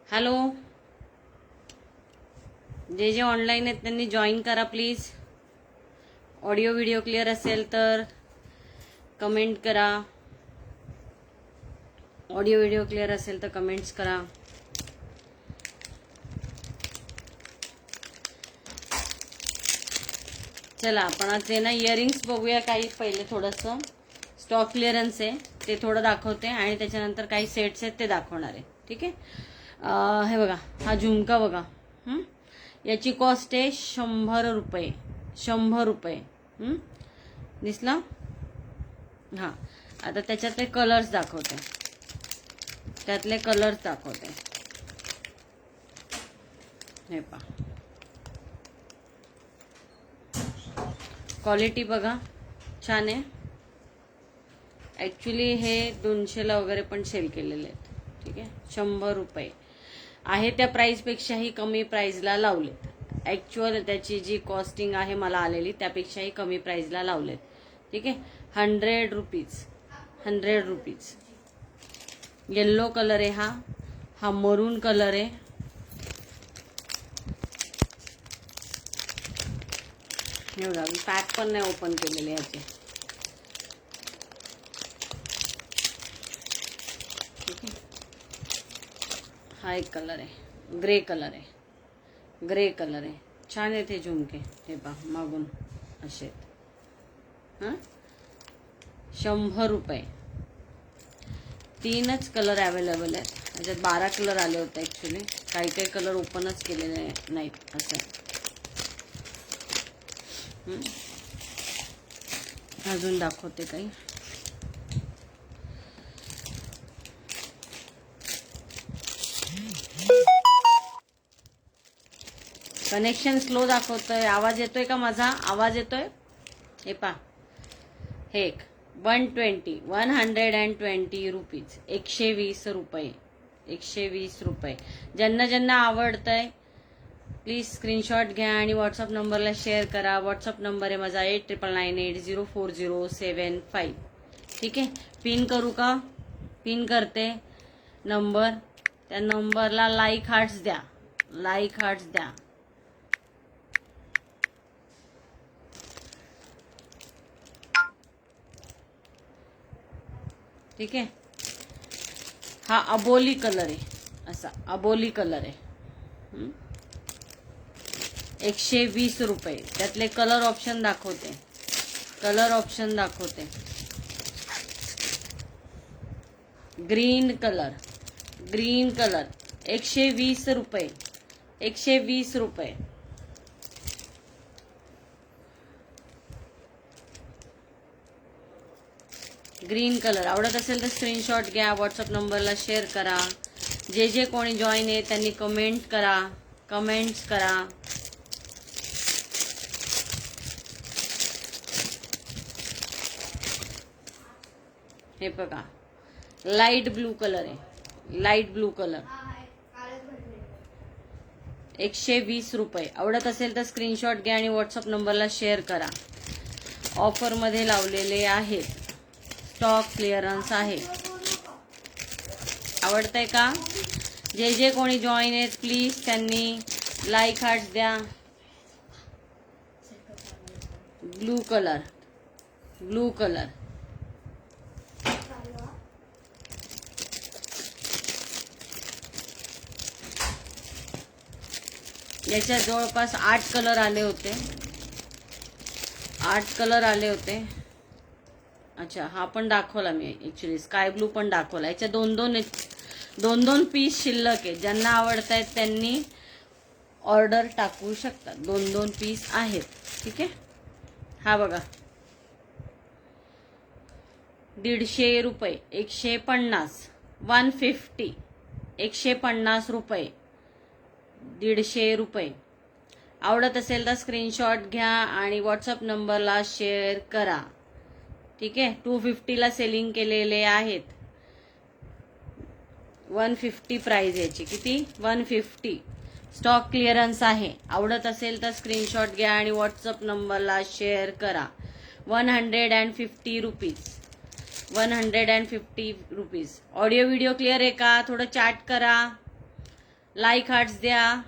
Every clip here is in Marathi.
हॅलो, जे जे ऑनलाईन आहेत त्यांनी जॉईन करा प्लीज. ऑडिओ व्हिडिओ क्लिअर असेल तर कमेंट करा. ऑडिओ व्हिडिओ क्लिअर असेल तर कमेंट्स करा. चला आपण आज ना इयरिंग्स बघूया. काही पहिले थोडंसं स्टॉक क्लिअरन्स आहे ते थोडं दाखवते आणि त्याच्यानंतर काही सेट्स आहेत ते दाखवणार आहे. ठीक आहे. हे बघा, हा झुमका बघा. याची कॉस्ट आहे 100 रुपये. 100 रुपये. दिसला. हां, आता त्याच्यातले कलर्स दाखवते. त्यातले कलर्स दाखवते. हे पहा, क्वालिटी बघा, छान आहे. ॲक्च्युली हे 200ला वगैरे पण सेल केलेले आहेत. ठीक आहे. 100 रुपये आहे. त्या प्राईसपेक्षाही कमी प्राईजला लावलेत. ॲक्च्युअल त्याची जी कॉस्टिंग आहे मला आलेली त्यापेक्षाही कमी प्राईजला लावलेत. ठीक आहे. 100 रुपीज. 100 रुपीज. येल्लो कलर आहे हा मरून कलर आहे. हे बघा, मी पॅक पण नाही ओपन केलेले याचे. ठीक आहे. हा एक कलर आहे, ग्रे कलर आहे. ग्रे कलर आहे. छान आहे ते झुमके. हे पहा, मागून असे. 100 रुपये. 3च कलर अवेलेबल आहेत. त्याच्यात 12 कलर आले होते ॲक्च्युली. काही काही कलर ओपनच केलेले नाहीत असं. अजून दाखवते काही. कनेक्शन स्लो दाखवतोय. आवाज येतोय का माझा? आवाज येतोय? हे पहा, हे एक 120 रुपीज. 120 रुपये. 120 रुपये. ज्यांना ज्यांना आवडतंय प्लीज स्क्रीनशॉट घ्या आणि व्हॉट्सअप नंबरला शेअर करा. व्हॉट्सअप नंबर आहे माझा 8999804075. ठीक आहे. पिन करू का? पिन करते नंबर. त्या नंबरला लाईक हार्ट्स द्या. लाईक हार्ट्स द्या. ठीक आहे. हा अबोली कलर आहे. असा अबोली कलर आहे. 120 रुपये. त्यातले कलर ऑप्शन दाखवते. कलर ऑप्शन दाखवते. Green colour. ग्रीन कलर 120 रुपये. 120 रुपये. ग्रीन कलर आवडत असेल तर स्क्रीनशॉट घ्या. व्हॉट्सअप नंबरला शेअर करा. जे जे कोणी जॉईन आहे त्यांनी कमेंट करा. कमेंट्स करा. हे बघा, लाईट ब्लू कलर आहे. लाईट ब्लू कलर 120 रुपये. आवडत असेल तर स्क्रीनशॉट घ्या आणि व्हॉट्सअप नंबरला शेअर करा. ऑफरमध्ये लावलेले आहेत. स्टॉक क्लिअरन्स आहे. आवडतंय का? जे जे कोणी जॉईन आहेत प्लीज त्यांनी लाईक हार्ट द्या. Blue colour. Blue colour. याच्यात जवळपास 8 कलर आले होते. 8 कलर आले होते. अच्छा, हा पण दाखवला मी ॲक्च्युली. स्काय ब्लू पण दाखवला. याच्या दोन दोन पीस शिल्लक आहे. ज्यांना आवडत आहेत त्यांनी ऑर्डर टाकू शकतात. 2 पीस आहेत. ठीक आहे. हा बघा, 150 रुपये. 150. 150. 150 रुपये. 150 रुपये. आवडत असेल तर स्क्रीनशॉट घ्या आणि व्हॉट्सअप नंबरला शेअर करा. ठीक आहे. 250ला सेलिंग केलेले आहेत. 150 प्राइस याची. किती? 150. स्टॉक क्लिअरन्स आहे. आवडत असेल तर स्क्रीनशॉट घ्या आणि व्हॉट्सअप नंबरला शेअर करा. 150 rupees. 150 rupees. Audio video clear आहे का? थोडं चॅट करा. लाईक हार्ट्स द्या,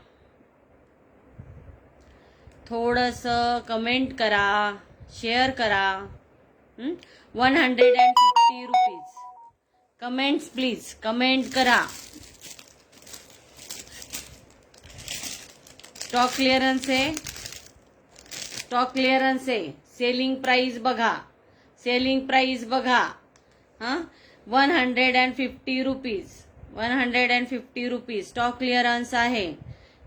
थोडंसं कमेंट करा, शेअर करा. 150 रुपीज. कमेंट्स प्लीज, कमेंट करा. स्टॉक क्लिअरन्स आहे, स्टॉक क्लिअरन्स आहे. सेलिंग प्राइस बघा, सेलिंग प्राइस बघा. 150 रुपीज, 150 रुपीज स्टॉक क्लिअरन्स आहे.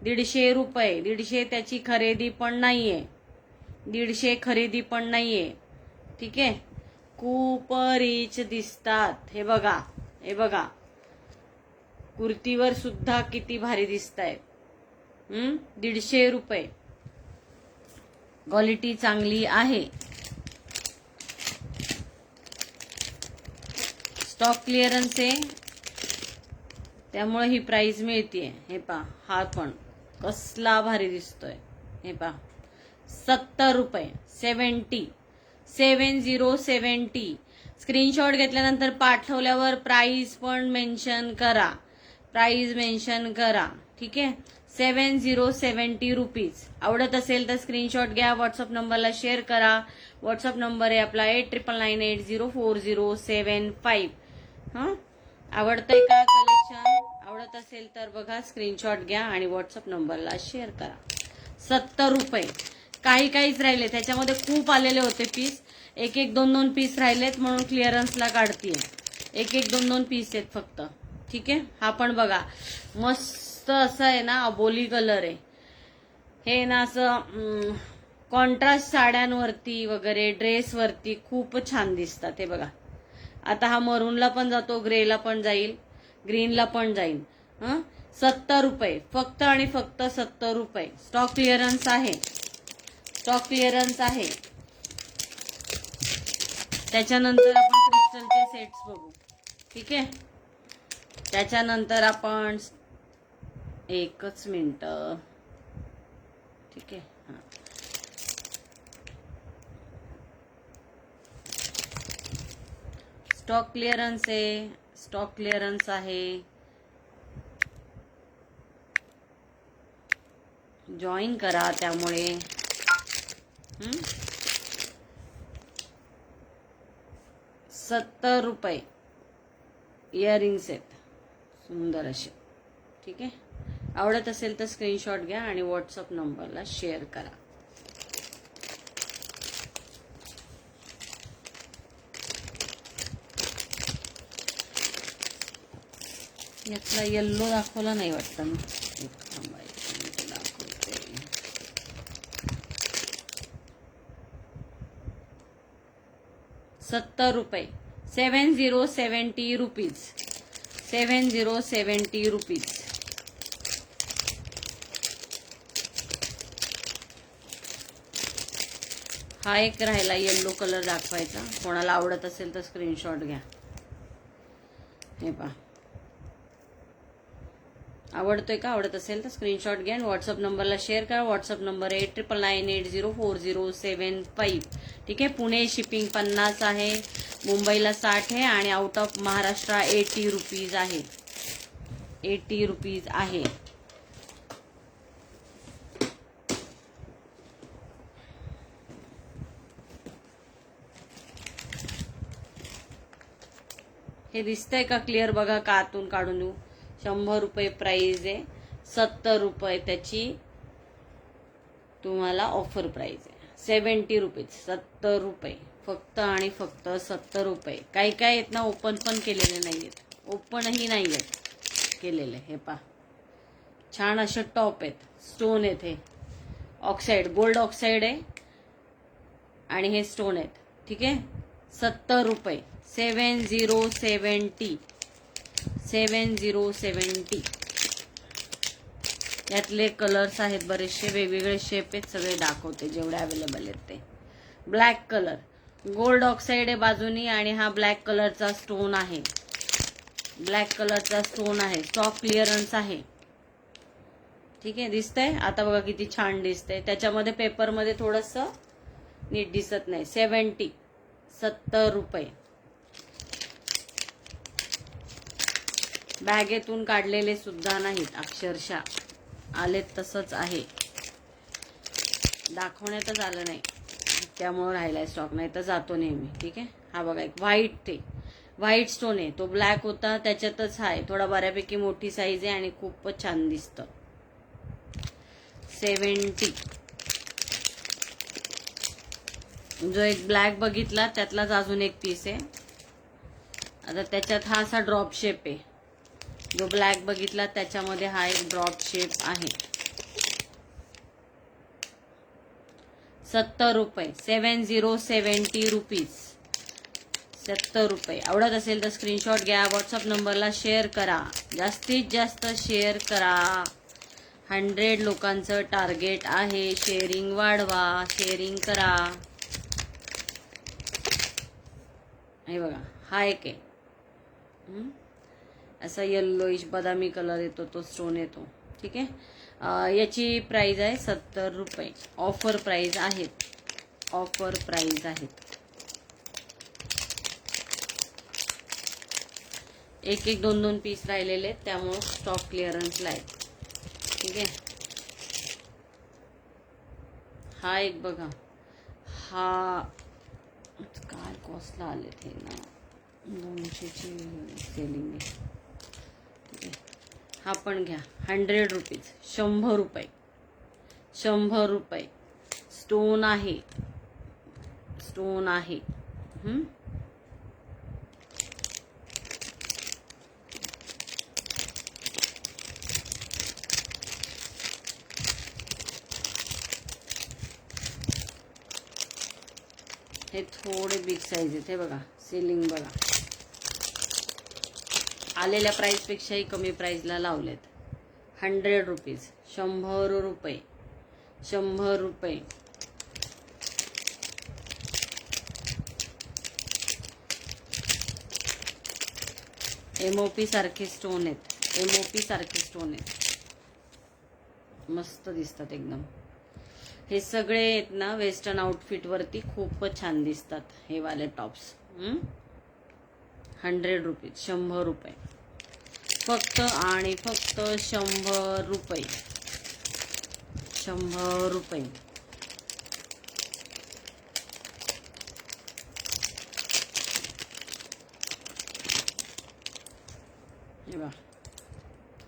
150 रुपये. 150 त्याची खरेदी पण नाहीये, 150 खरेदी पण नाहीये. ठीक आहे. खूप रिच दिसतात. हे बघा, हे बघा, कुर्तीवर सुद्धा किती भारी दिसतायत. 150 रुपये. क्वालिटी चांगली आहे. स्टॉक क्लिअरन्स आहे त्यामुळे ही प्राइस मिळतीये. हे पहा, हा पण कसला भारी दिसतोय. हे पहा, 70 रुपये. 70. स्क्रीनशॉट घेतल्यानंतर पाठवल्यावर प्राइस पण मेन्शन करा, प्राइस मेन्शन करा. ठीक आहे. 70 रुपीज. आवडत असेल तर स्क्रीनशॉट घ्या, व्हॉट्सअप नंबरला शेअर करा. व्हॉट्सअप नंबर आहे आपला 8999804075. आवडतंय का कलेक्शन? आवडत असेल तर बघा, स्क्रीनशॉट घ्या आणि व्हॉट्सअप नंबरला शेअर करा. 70 रुपये. काहीच राहिले, त्याच्यामध्ये खूप आलेले होते पीस. एक 2 पीस राहिलेत म्हणून क्लिअरन्सला काढतीये. एक 2 पीस आहेत फक्त. ठीक आहे. हा पण बघा, मस्त असं आहे ना, अबोली कलर आहे. हे ना असं कॉन्ट्रास्ट साड्यांवरती वगैरे, ड्रेसवरती खूप छान दिसतात. हे बघा, आता हा मरूनला पण जातो, ग्रेला पण जाईल, ग्रीनला पण जाईल. 70 रुपये. फक्त आणि फक्त 70 रुपये. स्टॉक क्लिअरन्स आहे, स्टॉक क्लिअरन्स आहे. त्याच्यानंतर आपण क्रिस्टलचे सेट्स बघू. ठीक आहे. त्याच्यानंतर आपण एकच मिनिट. ठीक आहे. स्टॉक क्लिअरन्स आहे, स्टॉक क्लिअरन्स आहे. जॉईन करा त्यामुळे. 70 रुपये. इयरिंग्स आहेत सुंदर असे. ठीक आहे. आवडत असेल तर स्क्रीनशॉट घ्या आणि व्हॉट्सअप नंबरला शेअर करा. यातला येल्लो दाखवला नाही वाटतं मी. दाखवते. 70 रुपये. 70 रुपीज. 70 रुपीज. हा एक राहिला येल्लो कलर दाखवायचा. कोणाला आवडत असेल तर स्क्रीनशॉट घ्या. हे पहा, आवडतोय का? आवडत असेल तर स्क्रीनशॉट घ्या आणि व्हॉट्सअप नंबरला शेअर करा. WhatsApp number 8999804075. ठीक आहे. पुणे शिपिंग 50 आहे, मुंबईला 60 आहे आणि आउट ऑफ महाराष्ट्र 80 रुपीज आहे. 80 रुपीज आहे. हे दिसतंय का क्लिअर? बघा का आतून काढून देऊ. 100 रुपये प्राइस आहे. 70 रुपये त्याची तुम्हाला ऑफर प्राइस आहे. 70 रुपीज. 70 रुपये. फक्त आणि फक्त 70 रुपये. काही आहेत ना ओपन पण केलेले नाहीयेत, ओपनही नाहीयेत केलेले. हे पहा, छान असे टॉप आहेत, स्टोन आहेत. हे ऑक्साईड, गोल्ड ऑक्साईड आहे आणि हे स्टोन आहेत. ठीक आहे. 70 रुपये. 70. यातले कलर्स आहेत बरेचसे, वेगवेगळे शेप आहेत. सगळे दाखवते जेवढे अवेलेबल आहेत ते. ब्लॅक कलर, गोल्ड ऑक्साईड आहे बाजूनी आणि हा ब्लॅक कलरचा स्टोन आहे. ब्लॅक कलरचा स्टोन आहे. स्टॉक क्लिअरन्स आहे. ठीक आहे. दिसतंय आता बघा किती छान दिसतंय. त्याच्यामध्ये पेपरमध्ये थोडंसं नीट दिसत नाही. 70 रुपये. बॅगेतून काढलेले सुद्धा नाहीत, अक्षरशः आले तसंच आहे, दाखवण्यातच आलं नाही त्यामुळे राहिलाय स्टॉक, नाही तर जातो नेहमी. ठीक आहे. हा बघा एक व्हाईट स्टोन आहे, तो ब्लॅक होता त्याच्यातच आहे, थोडा बऱ्यापैकी मोठी साईज आहे आणि खूपच छान दिसतं. 70. जो एक ब्लॅक बघितला त्यातलाच अजून एक पीस आहे. आता त्याच्यात हा असा ड्रॉप शेप आहे, जो ब्लॅक बघितला त्याच्यामध्ये हा एक ड्रॉप शेप आहे. 70 रुपये. 70 रुपीज. 70 रुपये. आवडत असेल तर स्क्रीनशॉट घ्या, व्हॉट्सअप नंबरला शेअर करा, जास्तीत जास्त शेअर करा. 100 लोकांचं टार्गेट आहे, शेअरिंग वाढवा, शेअरिंग करा. हे बघा हा एक आहे, असा येल्लोइश बदामी कलर येतो, तो स्टोन येतो. ठीक आहे. याची प्राइस आहे 70 रुपये. ऑफर प्राइस आहेत, ऑफर प्राइस आहेत. एक 2 पीस राहिलेले आहेत, त्यामुळे स्टॉक क्लिअरन्सला आहेत. ठीक आहे. हा एक बघा, हा काय कॉस्टला आले ते ना, 200ची सेलिंग आहे. ठीक आहे. हा पण घ्या, 100 रुपीज. 100 रुपये. 100 रुपये. स्टोन आहे, स्टोन आहे. हे थोडे बिग साईज आहेत. हे बघा सेलिंग बघा, आलेल्या प्राइस पेक्षाही कमी प्राइसला लावलेत. 100 रुपीज. 100 रुपये. 100 रुपये. MOP सारखे स्टोन आहेत, MOP सारखे स्टोन आहेत, मस्त दिसतात एकदम. हे सगळे आहेत ना वेस्टर्न आउटफिट वरती खूपच छान दिसतात हे वाले टॉप्स. 100 रुपीज. 100 रुपये फक्त आणि फक्त. 100 रुपये. 100 रुपये. हे बघा,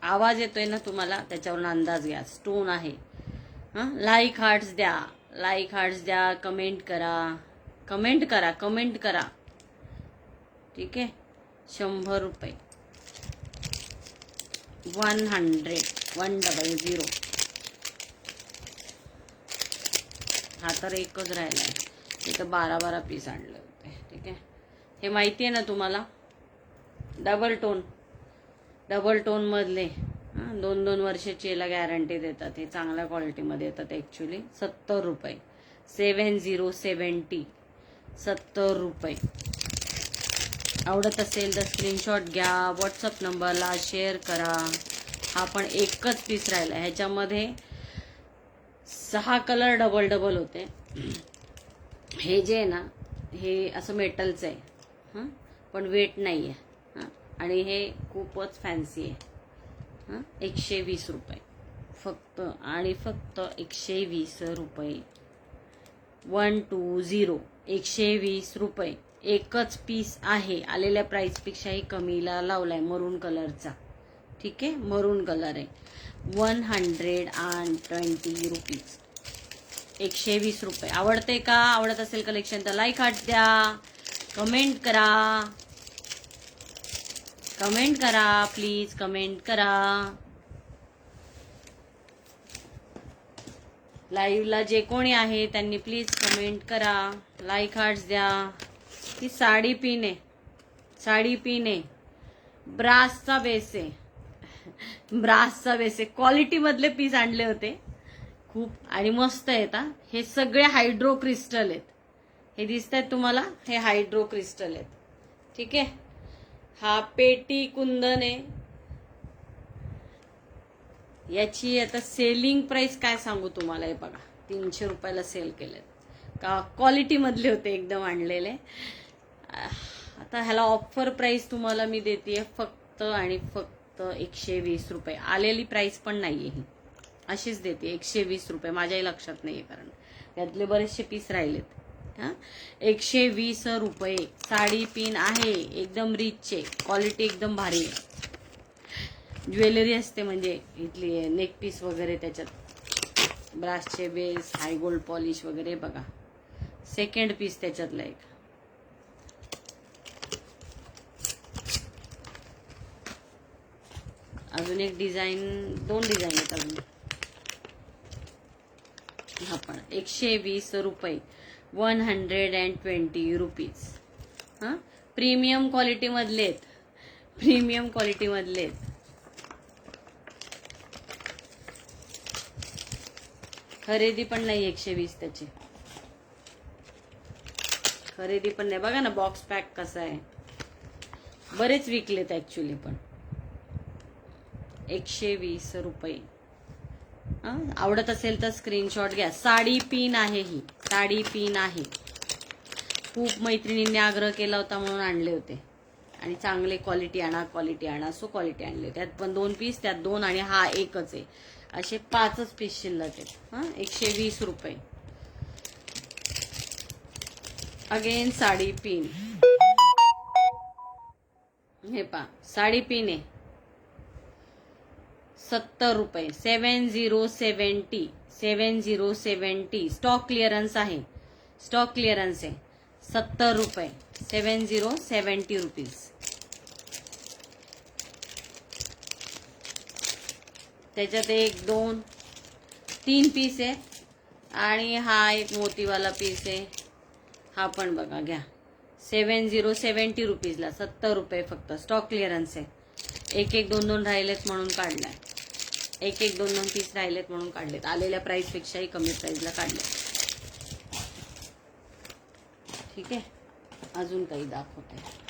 आवाज येतोय ना तुम्हाला, त्याच्यावरून अंदाज घ्या, स्टोन आहे. लाईक हार्ट्स द्या, लाईक हार्ट्स द्या, कमेंट करा, कमेंट करा, कमेंट करा. ठीक आहे. 100 रुपये. 100. हा तर एकच राहिलाय, इथं 12 पीस आणले होते. ठीक आहे. हे माहिती आहे ना तुम्हाला, डबल टोन मधले 2 वर्षाची याला गॅरंटी देतात, हे चांगल्या क्वालिटीमध्ये येतात ॲक्च्युली. 70 रुपये. 70. 70 रुपये. आवडत असेल तर स्क्रीनशॉट घ्या, व्हॉट्सअप नंबरला शेअर करा. हा पण एकच पीस राहिला, ह्याच्यामध्ये 6 कलर डबल होते. हे जे आहे ना, हे असं मेटलचं आहे, पण वेट नाही आहे, आणि हे खूपच फॅन्सी आहे. 120 रुपये फक्त आणि फक्त. 120 रुपये. 120. 120 रुपये. एकच पीस आहे, आलेल्या प्राइस पेक्षाही कमीला लावलाय, मरून कलरचा. ठीक आहे, मरून कलर आहे. 120 रुपीज. 120 रुपये. आवडते का? आवडत असेल कलेक्शन तर लाईक हार्ट द्या, कमेंट करा, कमेंट करा, प्लीज कमेंट करा. लाईव्हला जे कोणी आहे त्यांनी प्लीज कमेंट करा, लाईक हार्ट्स द्या. ती साडी पिन आहे, ब्रासचा बेस आहे, ब्रासचा बेस आहे. क्वालिटी मधले पीस आणले होते खूप आणि मस्त आहेत. हे सगळे हायड्रो क्रिस्टल आहेत, हे दिसत आहेत तुम्हाला, हे हायड्रो क्रिस्टल आहेत. ठीक आहे. हा पेटी कुंदन आहे, याची आता सेलिंग प्राइस काय सांगू तुम्हाला. हे बघा 300 रुपयाला सेल केलेत, का क्वालिटी मधले होते एकदम आणलेले. आता ह्याला ऑफर प्राइस तुम्हाला मी देते फक्त आणि फक्त 120 रुपये. आलेली प्राइस पण नाहीये ही, अशीच देते 120 रुपये. माझ्याही लक्षात नाहीये कारण त्यातले बरेचसे पीस राहिलेत. हा 120 रुपये. साडी पिन आहे एकदम रिचचे, क्वालिटी एकदम भारी आहे. ज्वेलरी असते म्हणजे इथली नेक पीस वगैरे, त्याच्यात ब्रासचे बेस, हाय गोल्ड पॉलिश वगैरे. बघा सेकंड पीस त्याच्यातला एक. अजून एक डिझाईन, 2 डिझाईन आहेत अजून. हा पण 120 रुपये. 120 रुपीज. हा प्रीमियम क्वालिटी मधले आहेत, प्रीमियम क्वालिटी मधले आहेत. खरेदी पण नाही 120 त्याची, खरेदी पण नाही. बघा ना बॉक्स पॅक कसा आहे. बरेच विकलेत ऍक्च्युली पण. 120 रुपये. आवडत असेल तर स्क्रीनशॉट घ्या. साडी पिन आहे ही, साडी पिन आहे. खूप मैत्रिणींनी आग्रह केला होता म्हणून आणले होते. आणि चांगले क्वालिटी आणा, क्वालिटी आणा, सो क्वालिटी आणले. त्यात पण 2 पीस, त्यात 2 आणि हा एकच आहे. असे 5च पीस शिल्लक आहेत. 120 रुपये. Again sari pin. हे पा साडी पिन आहे 70 रुपये. 7070. 7070. स्टॉक क्लिअरन्स आहे, स्टॉक क्लिअरन्स आहे. 70 रुपये. 7070 रुपीज. त्याच्यात 1 2 3 पीस आहे आणि हा एक मोतीवाला पीस आहे. हा पण बघा घ्या. 7070 रुपीजला 70 रुपये फक्त. स्टॉक क्लिअरन्स आहे. 1 2 2 राहिलेत म्हणून काढलाय. 1 2 2 पीस राहिलेत म्हणून काढलेत. आलेल्या प्राइस पेक्षाही कमी प्राइसला काढले. ठीक आहे. अजून काही दाखवते.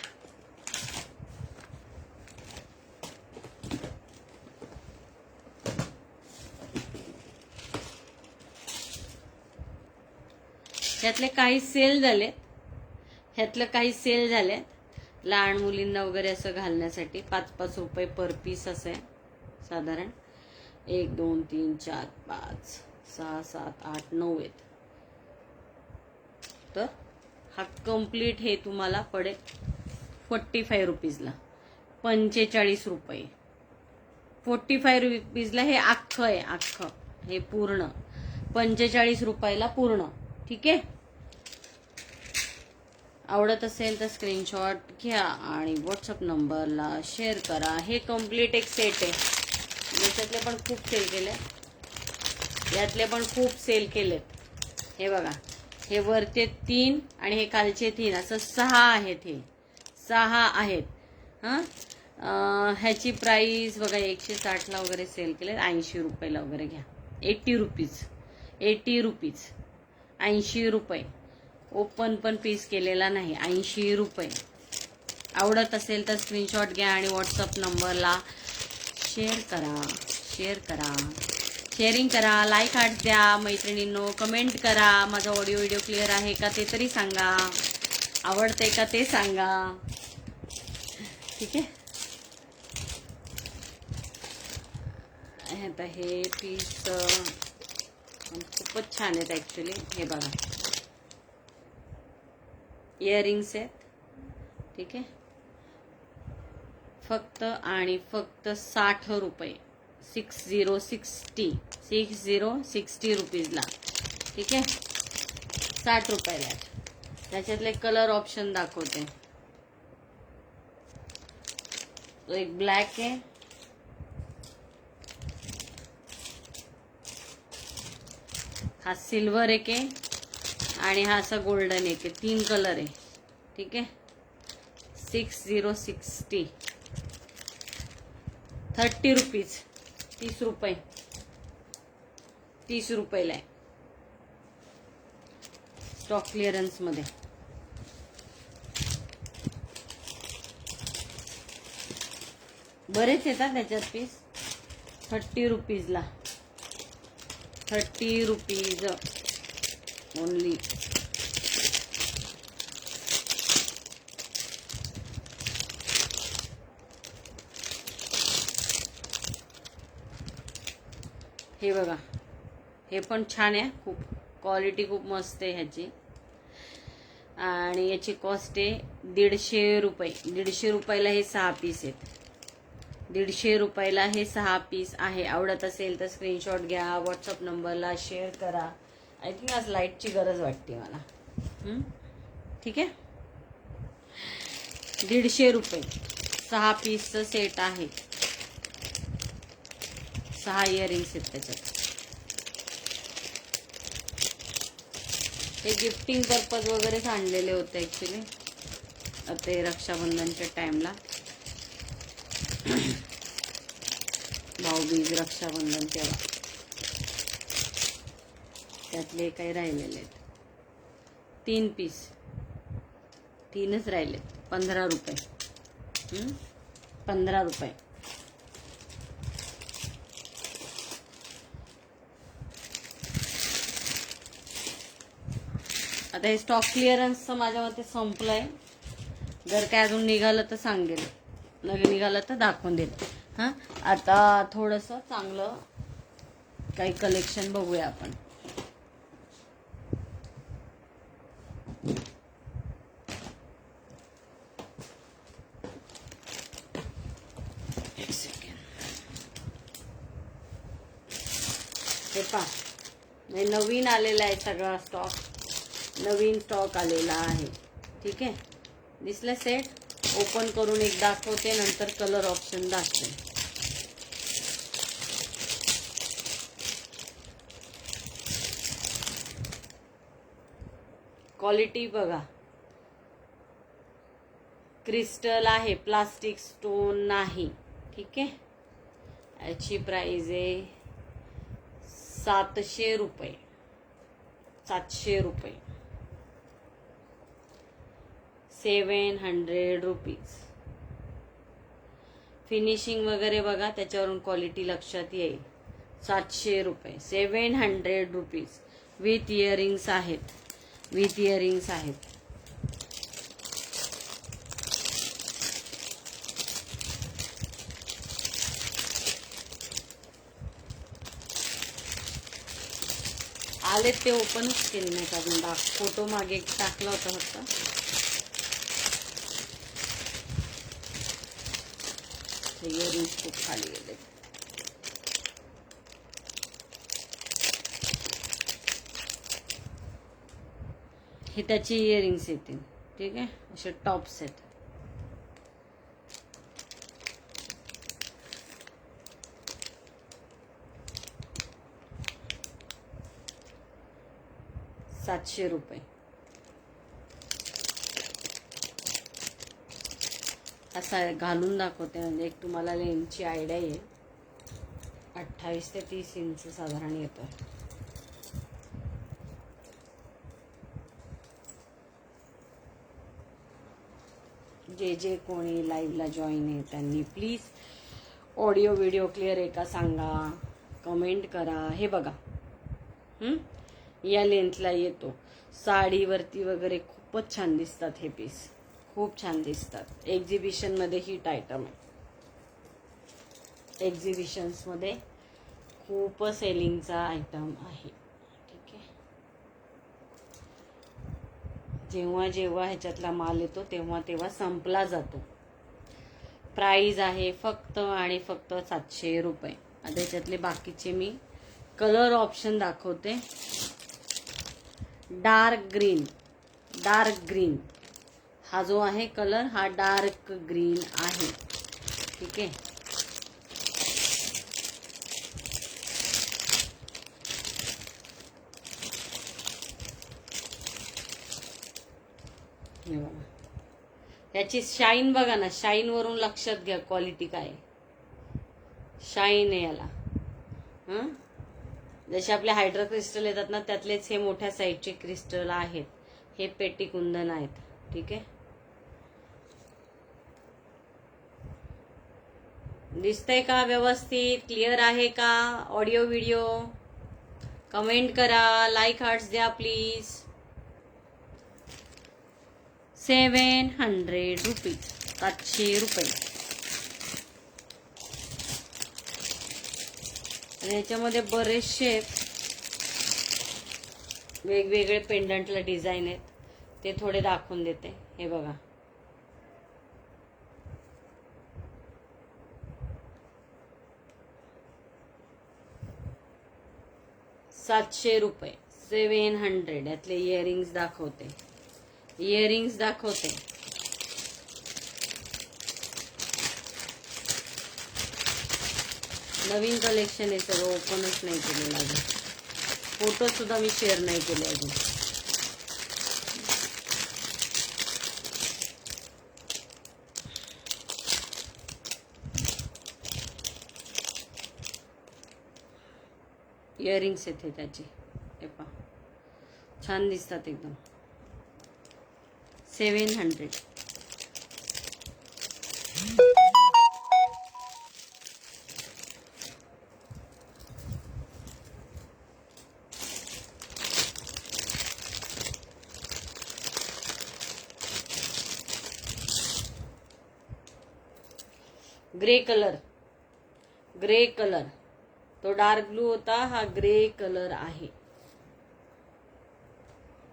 ह्यातले काही सेल झाले, ह्यातलं काही सेल झाले. लहान मुलींना वगैरे असं घालण्यासाठी 5-5 रुपये पर पीस असे साधारण. 1 2 3 4 5 6 7 8 9 आहेत. तर हा कम्प्लीट हे तुम्हाला पडेल 45 रुपीजला. 45 रुपये. 45 रुपीजला हे अख्खं आहे, अख्खं हे पूर्ण 45 रुपयाला पूर्ण. ठीक आहे. आवडत असेल तर स्क्रीनशॉट घ्या आणि व्हॉट्सअप नंबरला शेअर करा. हे कम्प्लीट एक सेट आहे. याच्यातले पण खूप सेल केले, यातले पण खूप सेल केलेत. हे बघा, हे वरचे 3 आणि हे खालचे 3 असं 6 आहेत. हे 6 आहेत. ह्याची प्राइस बघा 160ला वगैरे सेल केले. 80 रुपयाला वगैरे घ्या. 80 रुपीज. 80 रुपीज. 80 रुपये. ओपन पण पीस केलेला नाही. 80 रुपये. आवडत असेल तर स्क्रीनशॉट घ्या आणि व्हॉट्सअप नंबरला शेअर करा. शेअर करा, शेअरिंग करा, लाईक हार्ट द्या मैत्रिणींनो. कमेंट करा. माझा ऑडिओ व्हिडिओ क्लिअर आहे का ते तरी सांगा. आवडते का ते सांगा. ठीक आहे. आता हे पीस खूपच छान आहेत ॲक्च्युली. हे बघा इयरिंग्स आहेत. ठीक आहे. फक्त आणि फक्त 60 रुपये. 60 रुपीजला. ठीक आहे. 60 रुपयाला. त्याच्यातले कलर ऑप्शन दाखवते. तो एक ब्लॅक आहे, हा सिल्वर एक आहे आणि हा असा गोल्डन एक आहे. 3 कलर आहे. ठीक आहे. 60 30 रुपीज. 30 रुपये. 30 रुपयाला आहे. स्टॉक क्लिअरन्स मध्ये. बरेच येतात त्याच्यात पीस. 30 रुपीजला. 30 rupees only. हे बघा, हे पण छान आहे, खूप क्वालिटी खूप मस्त आहे ह्याची. आणि याची कॉस्ट आहे 150 रुपये. 150 रुपयाला हे 6 पीस आहेत. 150 रुपयाला हे 6 पीस आहे. आवडत असेल तर स्क्रीनशॉट घ्या, व्हॉट्सअप नंबरला शेअर करा. आय थिंक आज लाईटची गरज वाटते मला. ठीक आहे, 150 रुपये 6 पीसचं सेट आहे. 6 इयरिंग्स आहेत त्याच्यात. हे गिफ्टिंग पर्पज वगैरेच आणलेले होते ॲक्च्युली, ते रक्षाबंधनच्या टाईमला. भाऊबीज, रक्षाबंधन तेव्हा त्यातले काही राहिलेले आहेत. 3 पीस, 3च राहिले. 15 रुपये. 15 रुपये. आता हे स्टॉक क्लिअरन्सचं माझ्या मते संपलंय. जर काय अजून निघालं तर सांगेल, निघालं तर दाखवून देईल. हां, आता थोडंसं चांगलं काही कलेक्शन बघूया आपण. हे पहा, नवीन आलेला आहे सगळा स्टॉक, नवीन स्टॉक आलेला आहे. ठीक आहे, दिसलं सेट. ओपन करून एक दाखवते, नंतर कलर ऑप्शन दाखवते. क्वालिटी बघा, क्रिस्टल आहे, प्लास्टिक स्टोन नाही. ठीक आहे, याची प्राइस आहे 700 रुपये. 700 रुपये. 700 रुपीज. फिनिशिंग वगैरे बघा, त्याच्यावरून क्वालिटी लक्षात येईल. 700 रुपये. 700 रुपीज. विथ इयरिंग्स आहेत. विथ इयरिंग्स आहेत. आले ते ओपनच केले नाही, कारण फोटो मागे टाकला होता फक्त. इयरिंग्स खूप खाली गेले. हे त्याची इयरिंग्स येतील. ठीक आहे, असे टॉप्स आहेत. ₹700. असा घालून दाखवते, म्हणजे एक तुम्हाला लेन्सची आयडिया येईल. 28 ते 30 इंच साधारण येतो. जे कोणी लाईव्हला जॉईन आहे त्यांनी प्लीज ऑडिओ व्हिडिओ क्लिअर आहे का सांगा, कमेंट करा. हे बघा, या लेंथला येतो. साडीवरती वगैरे खूपच छान दिसतात हे पीस, खूप छान दिसतात. एक्झिबिशन मध्ये हिट आयटम आहे. एक्झिबिशन्स मध्ये खूप सेलिंगचा आयटम आहे. ठीक आहे, जेव्हा जेव्हा ह्याच्यातला माल येतो तेव्हा संपला जातो. प्राइस आहे फक्त आणि फक्त 700 रुपये. आता ह्याच्यातले बाकीचे मी कलर ऑप्शन दाखवते. डार्क ग्रीन हा जो आहे कलर, हा डार्क ग्रीन आहे. ठीक आहे, याची शाईन बघा ना, शाईन वरून लक्षात घ्या क्वालिटी काय. शाईन आहे याला. जसे आपले हायड्रो क्रिस्टल येतात ना, त्यातलेच हे मोठ्या साईजचे क्रिस्टल आहेत. हे पेटी कुंदन आहेत. ठीक आहे, दिसतंय का व्यवस्थित? क्लिअर आहे का ऑडिओ व्हिडिओ? कमेंट करा, लाईक हार्ट्स द्या प्लीज. 700 रुपीज. 700 रुपये. आणि याच्यामध्ये बरेचसे वेगवेगळे पेंडंटला डिझाईन आहेत, ते थोडे दाखवून देते. हे बघा, ₹700, 700. यातले इयरिंग्स दाखवते. नवीन कलेक्शन आहे सगळं, ओपनच नाही केलेलं अजून. फोटो सुद्धा मी शेअर नाही केले अजून. इयरिंग्स आहेत त्याचे, हे पहा, छान दिसतात एकदम. 700. ग्रे कलर, तो डार्क ब्लू होता, हा ग्रे कलर आहे.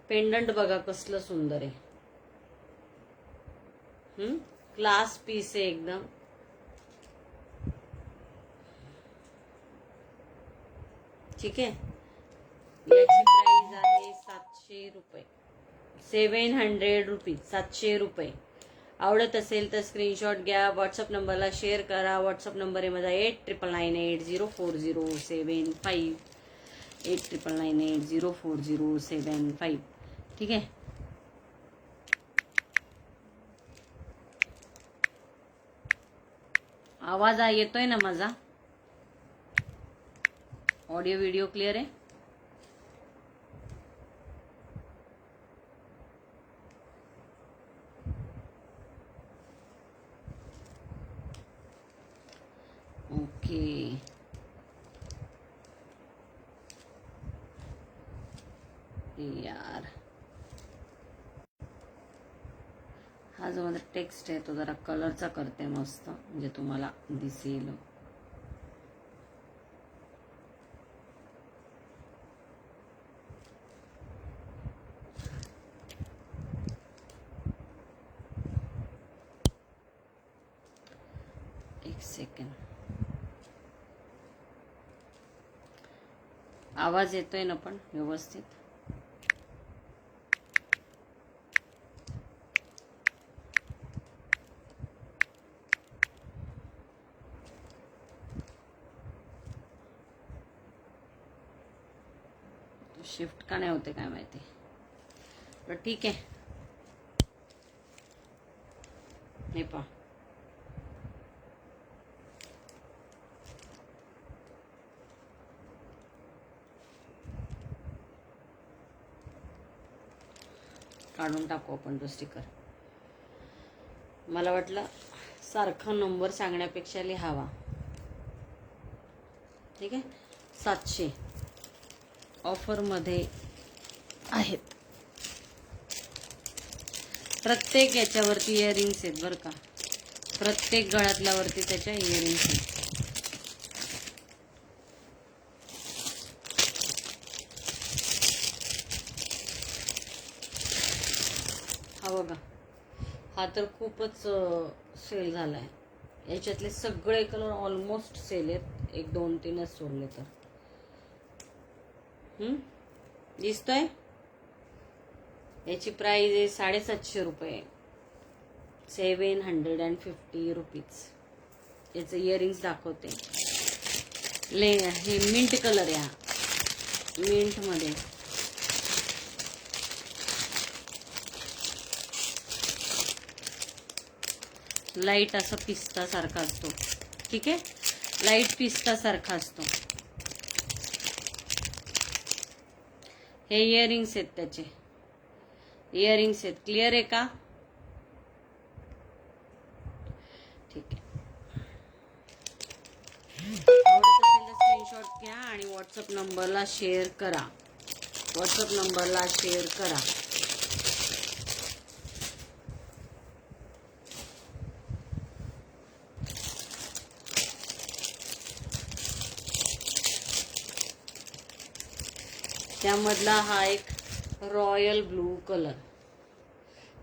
पेंडंट बघा कसलं सुंदर आहे. क्लास पीस आहे एकदम. ठीक आहे. याची प्राइस आहे ₹700. 700 रुपीज, ₹700. आवडत असेल तर स्क्रीनशॉट घ्या, व्हॉट्सअप नंबरला शेअर करा. व्हॉट्सअप नंबर आहे माझा 8998040755, 8998040755. ठीक आहे. आवाज येतोय ना माझा? ऑडिओ व्हिडिओ क्लिअर आहे? ओके. यार, हा जो माझा टेक्स्ट आहे तो जरा कलरचा करते मस्त, म्हणजे तुम्हाला दिसेल. एक सेकंड. आवाज येतोय ना पण व्यवस्थित? शिफ्ट का नाही होते काय माहिती. तर ठीक आहे. हे पहा, काढून टाकू आपण तो स्टिकर. मला वाटलं सारखा नंबर सांगण्यापेक्षा लिहावा. ठीक आहे. 700 ऑफरमध्ये आहेत. प्रत्येक याच्यावरती इयरिंग्स आहेत बरं का. प्रत्येक गळ्यातल्यावरती त्याच्या इयरिंग्स आहेत. हा बघा, हा तर खूपच सेल झालाय. याच्यातले सगळे कलर ऑलमोस्ट सेल आहेत. 1 2 3च सोडले तर. दिसतोय? याची प्राइस आहे ₹750. 750 रुपीज. याचं इयरिंग्स दाखवते. हे मिंट कलर आहे. मिंट मध्ये लाईट असं पिस्ता सारखा असतो. ठीक आहे, लाईट पिस्ता सारखा असतो. हे इयरिंग्स आहेत त्याचे. इयरिंग्स आहेत. क्लिअर आहे का? ठीक आहे. आवडत असेल तर स्क्रीनशॉट घ्या आणि व्हॉट्सअप नंबरला शेअर करा. त्यामधला हा एक रॉयल ब्लू कलर.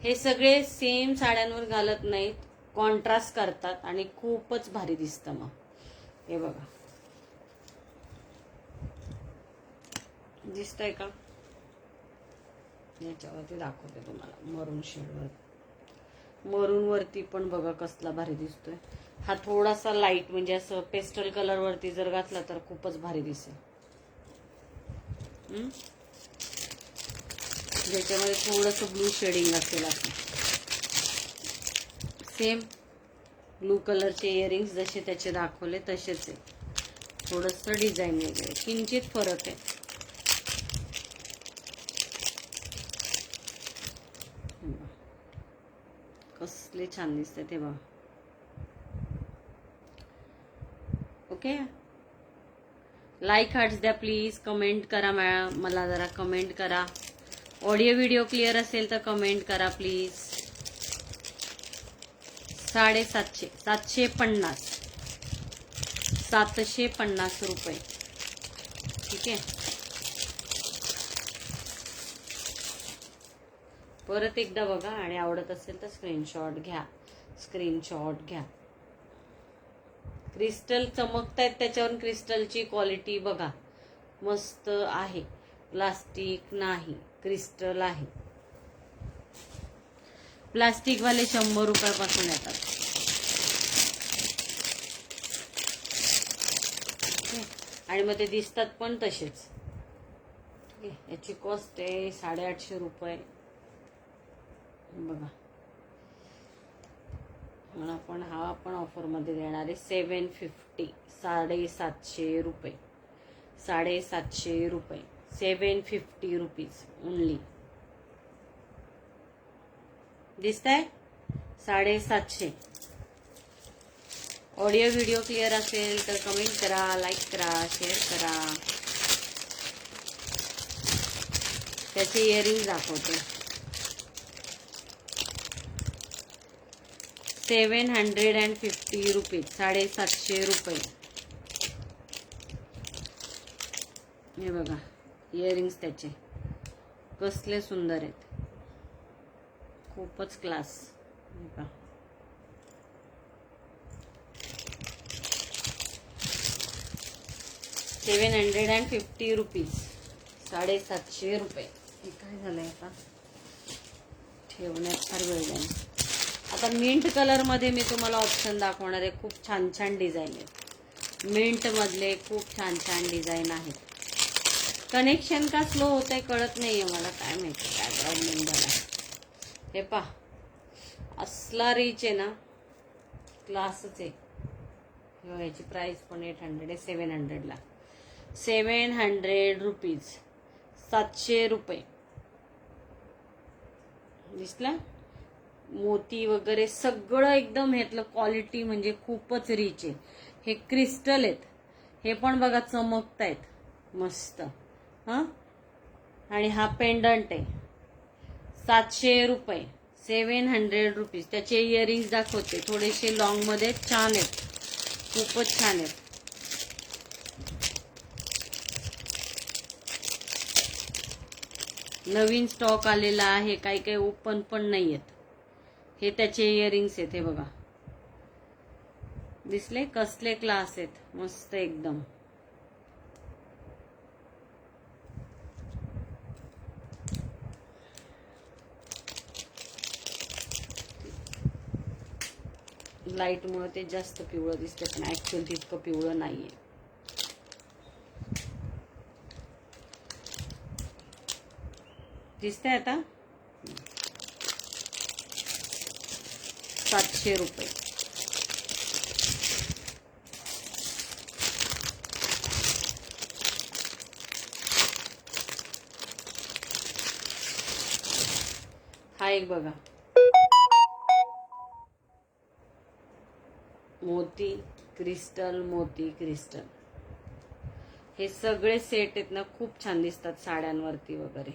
हे सगळे सेम साड्यांवर घालत नाहीत, कॉन्ट्रास्ट करतात आणि खूपच भारी दिसतं. मग हे बघा, दिसतंय का? याच्यावरती दाखवते तुम्हाला मरून शेडवर. मरून वरती पण बघा कसला भारी दिसतोय. हा थोडासा लाईट म्हणजे असं पेस्टल कलर वरती जर घातला तर खूपच भारी दिसेल. ज्याच्यामध्ये थोडंसं ब्लू शेडिंग असेल असं. सेम ब्लू कलरचे इयरिंग्स जसे त्याचे दाखवले तसेच आहे. थोडंसं डिझाईन वेगळे, किंचित फरक आहे. कसले छान दिसते ते बघा. ओके, लाईक हार्ट्स द्या प्लीज. कमेंट करा मला जरा कमेंट करा. ऑडिओ व्हिडिओ क्लिअर असेल तर कमेंट करा प्लीज. 750, 750 रुपये. ठीक आहे. परत एकदा बघा आणि आवडत असेल तर स्क्रीनशॉट घ्या. क्रिस्टल चमकतायत त्याच्यावर. क्रिस्टलची क्वालिटी बघा, मस्त आहे. प्लास्टिक नाही, क्रिस्टल आहे. प्लास्टिकवाले 100 रुपयापासून येतात. आणि मग ते दिसतात पण तसेच. याची कॉस्ट आहे 850 रुपये. बघा, मला पण हा पण ऑफर मध्ये देणार आहे 750, 750 रुपये. 750 रुपये, 750 रुपीज ओनली. दिसतंय? 750. ऑडिओ व्हिडिओ क्लिअर असेल तर कमेंट करा, लाईक करा, शेअर करा. त्याचे इयरिंग दाखवते. 750 रुपीज, 750 रुपये. हे बघा इयरिंग्स त्याचे कसले सुंदर आहेत, खूपच क्लास. बघा, ₹750 रुपीज, 750 रुपये. हे काय झालंय आता ठेवण्यात फार वेळ जाईल. आता मिंट कलर मध्ये मी तुम्हाला ऑप्शन दाखवणार आहे. खूप छान छान डिझाईन आहेत मिंट मधले, खूप छान छान डिझाईन आहेत. कनेक्शन का स्लो होत आहे कळत नाहीये मला, काय माहिती काय प्रॉब्लेम झाला. हे पहा, असला रिच आहे ना, क्लासच आहे. याची प्राइस पण 800 आहे. 700 ला, 700 रुपीज, 700 रुपये. दिसला? मोती वगैरे सगळं एकदम ह्यातलं क्वालिटी म्हणजे खूपच रिच आहे. हे क्रिस्टल आहेत. हे पण बघा चमकतायत मस्त. हा, आणि हा पेंडंट आहे 700 रुपये, 700 रुपीज. त्याचे इयरिंग्स दाखवते, थोडेसे लॉंग मध्ये छान आहेत, खूपच छान आहेत. नवीन स्टॉक आलेला आहे, काही काही ओपन पण नाही आहेत. हे त्याचे इयरिंग्स आहेत. हे बघा, दिसले कसले क्लास आहेत, मस्त एकदम. लाईट मुळे ते जास्त पिवळं दिसते, पण ऍक्च्युअली तितकं पिवळं नाहीये. दिसतंय आता? 700 रुपये. हा एक बघा, मोती क्रिस्टल, मोती क्रिस्टल. हे सगळे सेट आहेत ना, खूप छान दिसतात साड्यांवरती वगैरे.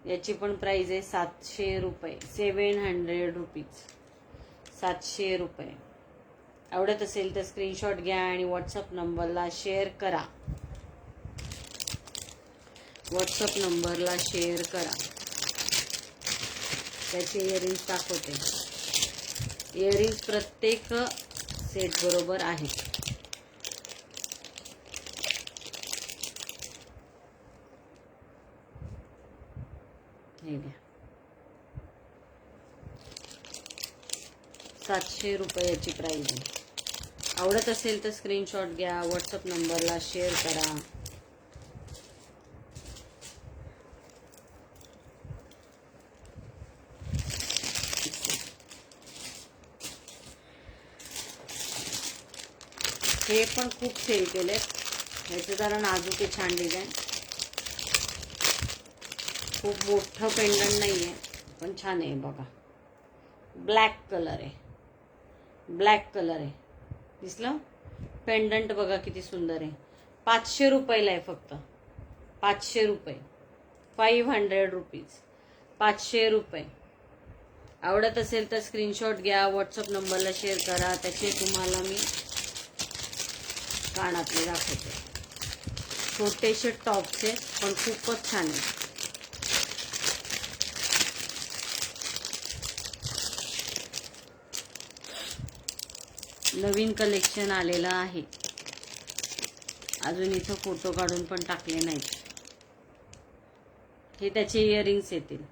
याची पण प्राइस आहे 700 रुपये, 700 रुपीज, 700 रुपये. आवडत असेल तर स्क्रीनशॉट घ्या आणि व्हॉट्सअप नंबरला शेअर करा. व्हॉट्सअप नंबरला शेअर करा. त्याचे इयरिंग्स दाखवते. इयरिंग्स प्रत्येक सेट बरोबर आहेत. हे घ्या, 700 रुपये याची प्राइस आहे. आवडत असेल तर स्क्रीनशॉट घ्या, व्हॉट्सअप नंबरला शेअर करा. हे पण खूप सेल केलेत. ह्याचे जरा नाजूक आहे, छान डिझाईन. खूप मोठं पेंडंट नाही आहे, पण छान आहे बघा. ब्लॅक कलर आहे, ब्लॅक कलर आहे. दिसलं? पेंडंट बघा किती सुंदर आहे. 500 रुपयाला आहे फक्त. 500 रुपये, 500 रुपीज, 500 रुपये. आवडत असेल तर स्क्रीनशॉट घ्या, व्हॉट्सअप नंबरला शेअर करा. त्याचे तुम्हाला मी कानातले दाखवते. छोटेसे टॉप्स आहेत, पण खूपच छान आहे. नवीन कलेक्शन आलेलं आहे. अजून इथं फोटो काढून पण टाकले नाहीत. हे त्याचे इयरिंग्स येतील.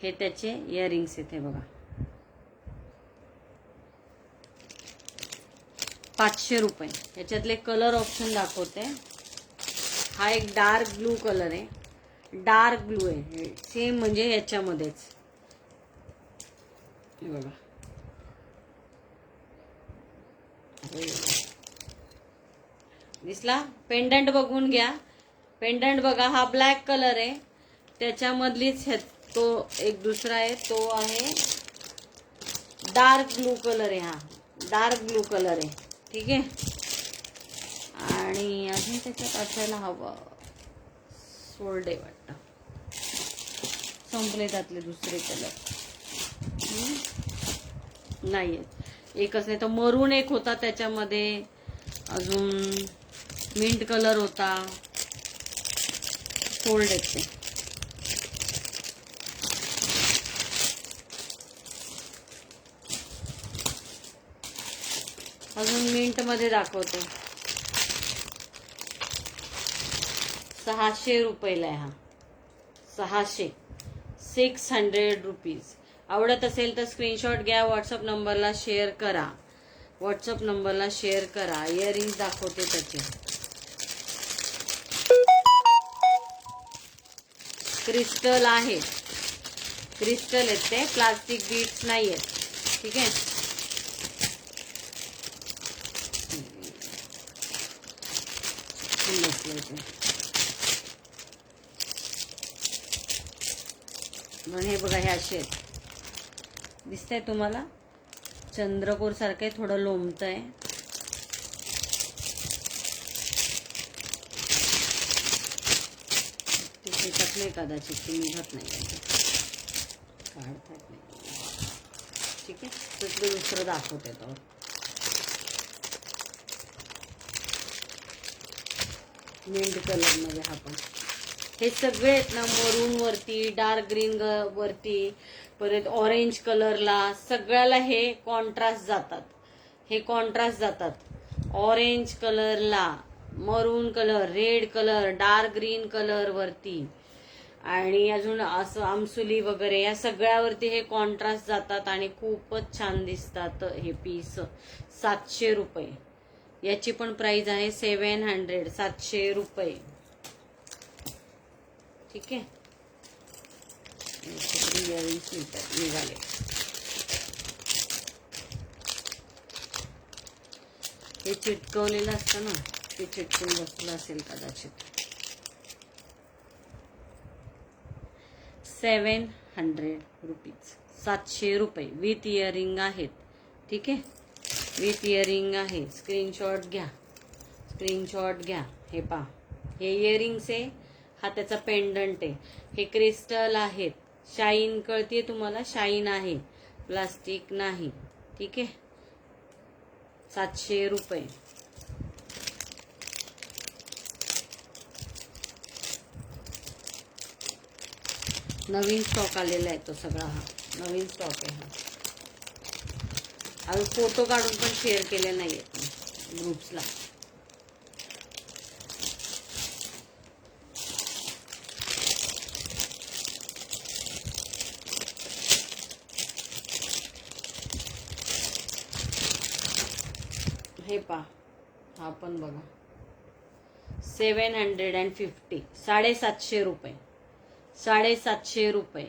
हे त्याचे इयरिंग्स येते बघा. 500 रुपये. याच्यातले कलर ऑप्शन दाखवते. हा एक डार्क ब्लू कलर आहे, डार्क ब्लू आहे सेम म्हणजे याच्यामध्येच. हे बघा, दिसला? पेंडंट बघून घ्या. पेंडंट बघा, हा ब्लॅक कलर आहे. त्याच्यामधलीच तो एक दुसरा आहे, तो आहे डार्क ब्लू कलर आहे. हा डार्क ब्लू कलर आहे, ठीक आहे. आणि अजून त्याच्यात असायला हवं, सोल्डे वाटतं, संपले त्यातले दुसरे कलर नाही आहेत. एकच नाही तर मरून एक होता त्याच्यामध्ये, अजून मिंट कलर होता. सोल्ड आहेत ते. अजून मिंट मध्ये दाखवते. 600 रुपयाला आहे हा. 600 रुपीज. आवडत असेल तर स्क्रीनशॉट घ्या, व्हॉट्सअप नंबरला शेअर करा. व्हॉट्सअप नंबरला शेअर करा. इयरिंग्स दाखवते त्याचे. क्रिस्टल आहे, क्रिस्टल आहेत ते, प्लास्टिक बीट्स नाही आहेत, ठीक आहे. म्हणून हे बघा, हे असे आहेत. दिसतंय तुम्हाला? चंद्रकोर सारखं आहे, थोडं लोंबतंय. त्याच्यात नाही, कदाचित ते निघत नाही, काढतात नाही, ठीक आहे. तर दुसरं दाखवते तो. मिंट कलर मध्ये हा पण. हे सगळे आहेत ना, मरून वरती, डार्क ग्रीन वरती, परत ऑरेंज कलरला, सगळ्याला हे कॉन्ट्रास्ट जातात. हे कॉन्ट्रास्ट जातात. ऑरेंज कलरला, मरून colour, red colour, dark green colour वरती, आणि अजून असं आमसुली वगैरे, या सगळ्यावरती हे कॉन्ट्रास्ट जातात आणि खूपच छान दिसतात हे पीस. 700 रुपये याची पण प्राइस आहे. 700, 700 रुपये, ठीक आहे. निघाले. हे चिटकवलेलं असतं ना, ते चिटकून बसलं असेल कदाचित. 700 रुपीज, 700 रुपये विथ इयरिंग आहेत, ठीक आहे. विथ इयरिंग आहे. स्क्रीनशॉट घ्या, स्क्रीनशॉट घ्या. हे पहा, हे इयरिंग्स आहे. हा त्याचा पेंडंट आहे. हे क्रिस्टल आहेत. शाईन कळते तुम्हाला? शाईन आहे, प्लास्टिक नाही, ठीक आहे. 700 रुपये. नवीन स्टॉक आलेला आहे तो सगळा, हा नवीन स्टॉक आहे हा. अजून फोटो काढून पण शेअर केले नाही आहेत ग्रुप्सला. हे पहा, हा पण बघा 750, 750 रुपये, 750 रुपये.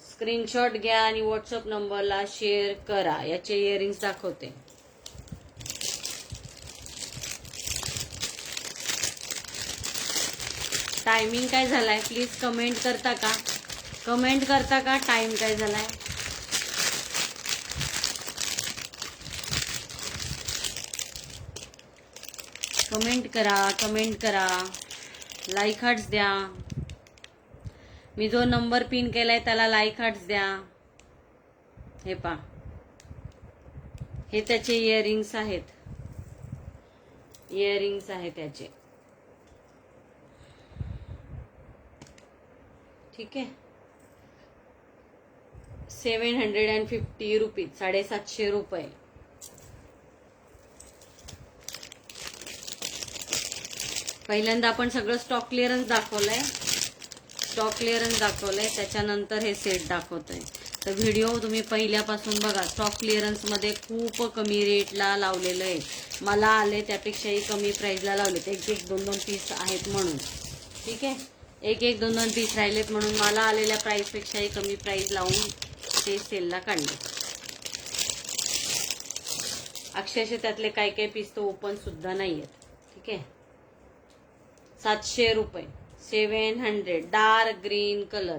स्क्रीनशॉट घ्या आणि व्हॉट्सअप नंबरला शेअर करा. याचे इयरिंग्स दाखवते. टायमिंग काय झालाय प्लीज कमेंट करता का? कमेंट करता का टाइम काय झालाय? कमेंट करा, कमेंट करा, लाईक हार्ट्स द्या. मी जो नंबर पिन केलाय त्याला लाईक हार्ट्स द्या. हे पा, हे त्याचे इयरिंग्स आहेत, इयरिंग्स आहेत त्याचे. ठीक आहे, 750 रुपीज, 750 रुपये. पहिल्यांदा आपण सगळं स्टॉक क्लिअरन्स दाखवलंय, स्टॉक क्लिअरन्स दाखवलंय, त्याच्यानंतर हे सेट दाखवतोय. तर व्हिडिओ तुम्ही पहिल्यापासून बघा. स्टॉक क्लिअरन्स मध्ये खूप कमी रेटला लावलेलं आहे. मला आले त्यापेक्षाही कमी प्राइसला लावलेत. 1-1, 2-2 पीस आहेत म्हणून. ठीक आहे, 1-1, 2-2 पीस राहिलेत म्हणून मला आलेल्या प्राइस पेक्षाही कमी प्राइस लावून ते सेलला काढले. अक्षरशः त्यातले काही काही पीस तो ओपन सुद्धा नाहीयेत. ठीक आहे, 700 रुपये, 700. Dark green colour,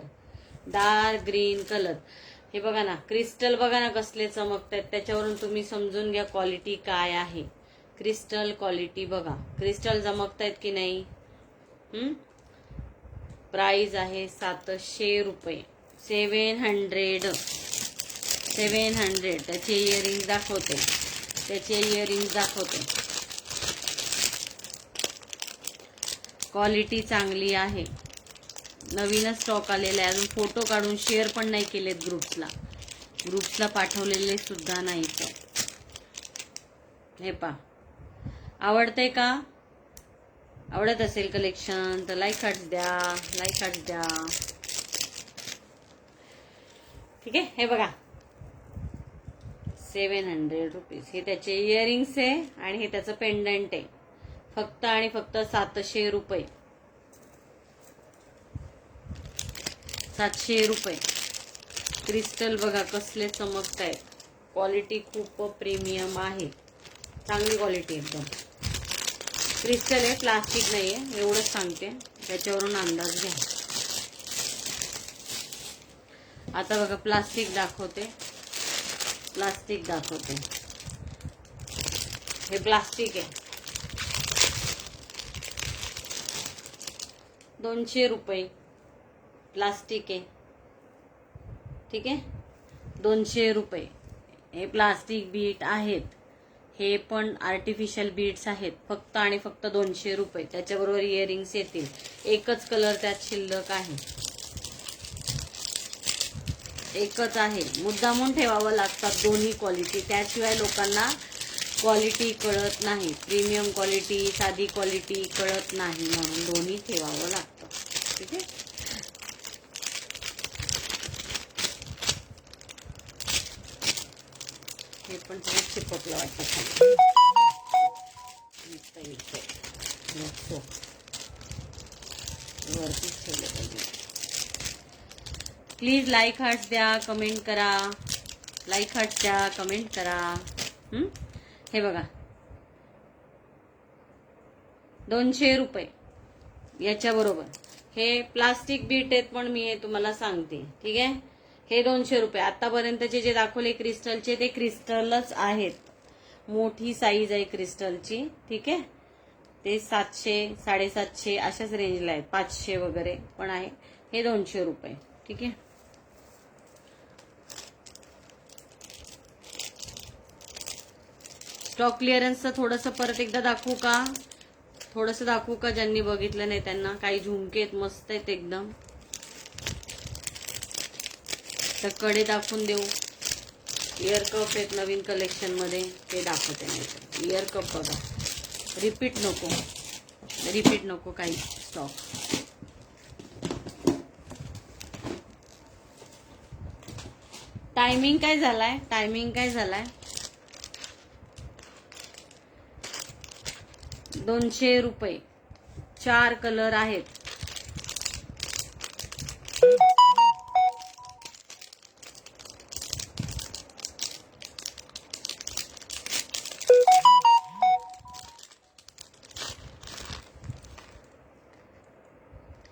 dark green colour. हे बघा ना, क्रिस्टल बघा ना कसले चमकतात. त्याच्यावरून तुम्ही समजून घ्या क्वालिटी काय आहे. क्रिस्टल क्वालिटी बघा, क्रिस्टल चमकतायत की नाही. प्राइस आहे 700 रुपये, 700, 700. त्याचे इयरिंग दाखवते, त्याचे इयरिंग दाखवते. क्वालिटी चांगली आहे. नवीनच स्टॉक आलेला आहे. अजून फोटो काढून शेअर पण नाही केलेत ग्रुप्सला, ग्रुप्सला पाठवलेले सुद्धा नाही. हे पा, आवडतंय का? आवडत असेल कलेक्शन तर लाईक हार्ट्स द्या, लाईक हार्ट्स द्या. ठीक आहे, हे बघा 700 रुपीज. हे त्याचे इयरिंग्स आहे आणि हे त्याचं पेंडंट आहे. फक्त आणि फक्त 700 रुपये, 700 रुपये. क्रिस्टल बघा कसले चमकतायत. क्वालिटी खूप प्रीमियम आहे, चांगली क्वालिटी एकदम. क्रिस्टल आहे, प्लास्टिक नाहीये, एवढंच सांगते. त्याच्यावरून अंदाज घ्या. आता बघा प्लास्टिक दाखवते, प्लास्टिक दाखवते. हे प्लास्टिक आहे, 200 रुपये. प्लास्टिक आहे. ठीक आहे, 200 रुपये. हे प्लास्टिक बीट आहेत, हे पण आर्टिफिशियल बीट्स आहेत. फक्त आणि फक्त 200 रुपये. त्याच्याबरोबर इयरिंग्स येतील. एकच कलर त्यात शिल्लक आहे, एकच आहे. मुद्दामून ठेवावं लागतात दोन्ही क्वालिटी, त्याशिवाय लोकांना क्वालिटी कळत नाही. प्रीमियम क्वालिटी, साधी क्वालिटी कळत नाही, म्हणून दोन्ही ठेवावं लागतं. ठीक आहे, हे पण तुम्ही चिपकलं वाटतं खाली. वरतीच ठेवलं पाहिजे. प्लीज लाईक हार्ट्स द्या, कमेंट करा. लाईक हार्ट्स द्या, कमेंट करा. हे बघा 200 रुपये. याच्या बरोबर हे प्लास्टिक बीट आहेत, पण मी हे तुम्हाला सांगते. ठीक आहे, हे 200 रुपये. आतापर्यंतचे जे दाखवले क्रिस्टलचे ते क्रिस्टलच आहेत. मोठी साईज आहे क्रिस्टलची. ठीक आहे, ते 700, 750 अशाच रेंजला आहेत. 500 वगैरे पण आहे. हे 200 रुपये. ठीक आहे, स्टॉक क्लिअरन्सचं थोडंसं परत एकदा दाखवू का? थोडंसं दाखवू का? ज्यांनी बघितलं नाही त्यांना. काही झुमके आहेत, मस्त आहेत एकदम. तर कडे दाखवून देऊ. इयर कप एक नवीन कलेक्शन मध्ये, ते दाखवते. नाही इयर कप बघा, रिपीट नको काही स्टॉक. टायमिंग काय झालाय? 200 रुपये. 4 कलर आहेत.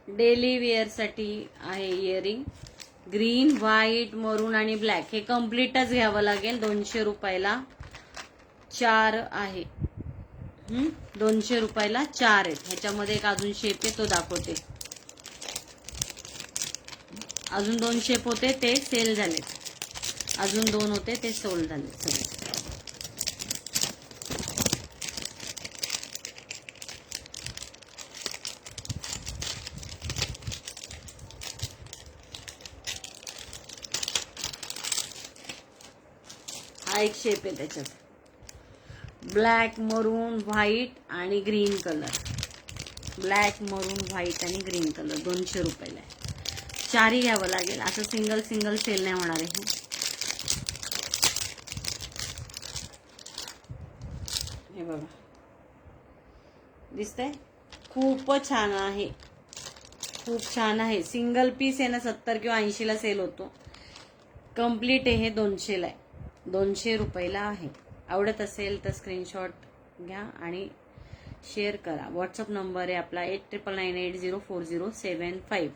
डेली वेअर साठी आहे इयरिंग. ग्रीन, व्हाईट, मरून आणि ब्लॅक. हे कम्प्लीटच घ्यावं लागेल. 200 रुपयाला 4 आहे. 200 रुपयाला 4 आहेत. ह्याच्यामध्ये एक अजून शेप आहे, तो दाखवते. अजून 2 शेप होते, ते सेल झाले. अजून 2 होते, ते सोल्ड झाले सगळे. हा एक शेप आहे त्याच्यात. ब्लॅक, मरून, व्हाईट आणि ग्रीन कलर. ब्लॅक, मरून, व्हाईट आणि ग्रीन कलर 200 रुपयाला आहे. 4ही घ्यावं लागेल. असं सिंगल सेल नाही होणार आहे. हे बघा, दिसतंय? खूपच छान आहे. खूप छान आहे. सिंगल पीस आहे ना 70 किंवा 80 ला सेल होतो. कम्प्लीट आहे हे 200 ला आहे. 200 रुपयाला आहे. आवडत असेल तर स्क्रीनशॉट घ्या आणि शेअर करा. व्हॉट्सअप नंबर आहे आपला 89980407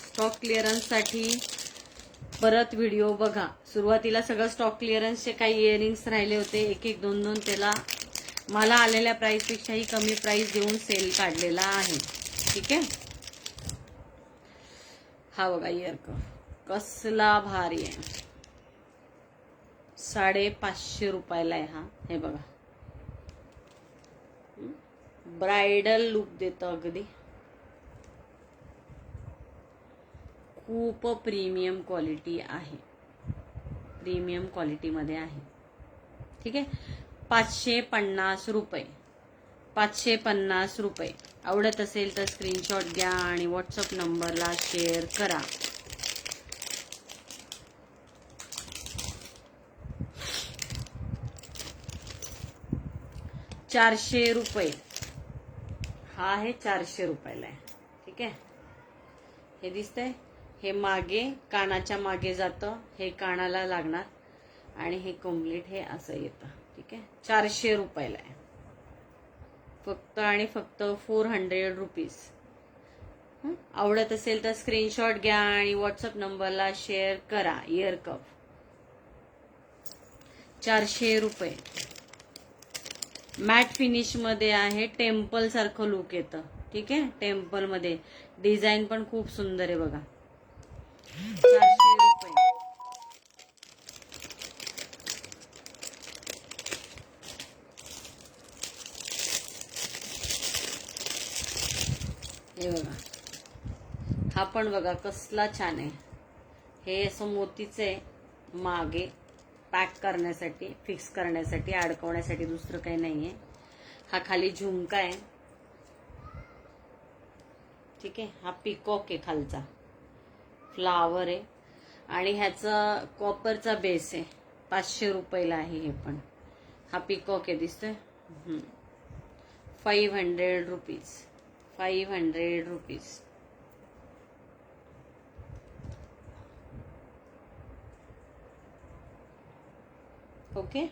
स्टॉक क्लिअरन्ससाठी परत व्हिडिओ बघा. सुरुवातीला सगळं स्टॉक क्लिअरन्सचे काही इयरिंग्स राहिले होते, 1-1, 2-2. त्याला मला आलेल्या प्राइसपेक्षाही कमी प्राइस देऊन सेल काढलेला आहे. ठीक आहे. हा बघा इयर कप कसला भारी आहे. 550 रुपयाला आहे हा. हे बघा, ब्राइडल लुक देतं अगदी. खूप प्रीमियम क्वालिटी आहे. प्रीमियम क्वालिटी मध्ये आहे. ठीक आहे. 550 रुपये. 550 रुपये. आवडत असेल तर स्क्रीनशॉट घ्या आणि व्हॉट्सअप नंबरला शेअर करा. ₹400. हा आहे 400 रुपयाला आहे. ठीक आहे. हे दिसतंय? हे मागे कानाच्या मागे जातं, हे कानाला लागणार आणि हे कम्प्लीट हे असं येतं. ठीक आहे. 400 रुपयाला आहे. फक्त आणि फक्त 400 रुपीज. आवडत असेल तर स्क्रीनशॉट घ्या आणि व्हॉट्सअप नंबरला शेअर करा. इयर कप 400 रुपये. मॅट फिनिश मध्ये आहे. टेम्पल सारखं लुक येतं. ठीक आहे. टेम्पल मध्ये डिझाईन पण खूप सुंदर आहे बघा. 400 रुपये. हे बघा, हा पण बघा कसला छान आहे. हे असं मोतीचं आहे. मागे पॅक करण्यासाठी, फिक्स करण्यासाठी, अडकवण्यासाठी, दुसरं काही नाहीये. हा खाली झुमका आहे. ठीक आहे. हा पिकॉक आहे. खालचा फ्लावर आहे आणि ह्याचा कॉपरचा बेस आहे. 500 रुपयाला आहे हे पण. हा पिकॉक आहे. दिसतोय? 500 रुपीज. 500 रुपीज. ओके.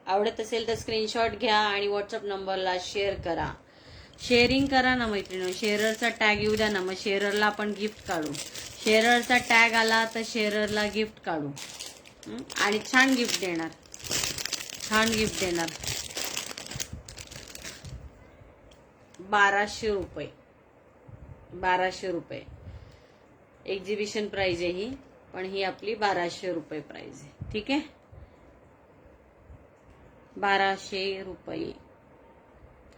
आवडत असेल तर स्क्रीनशॉट घ्या आणि व्हॉट्सअप नंबरला शेअर करा. शेअरिंग करा ना मैत्रिणी. शेअररचा टॅग येऊ द्या ना, मग शेअररला आपण गिफ्ट काढू. शेअररचा टॅग आला तर शेअररला गिफ्ट काढू आणि छान गिफ्ट देणार. छान गिफ्ट देणार. 1200 रुपये. 1200 रुपये एक्झिबिशन प्राइस आहे ही, पण ही आपली 1200 रुपये प्राइस आहे. ठीक आहे. 1200 रुपये.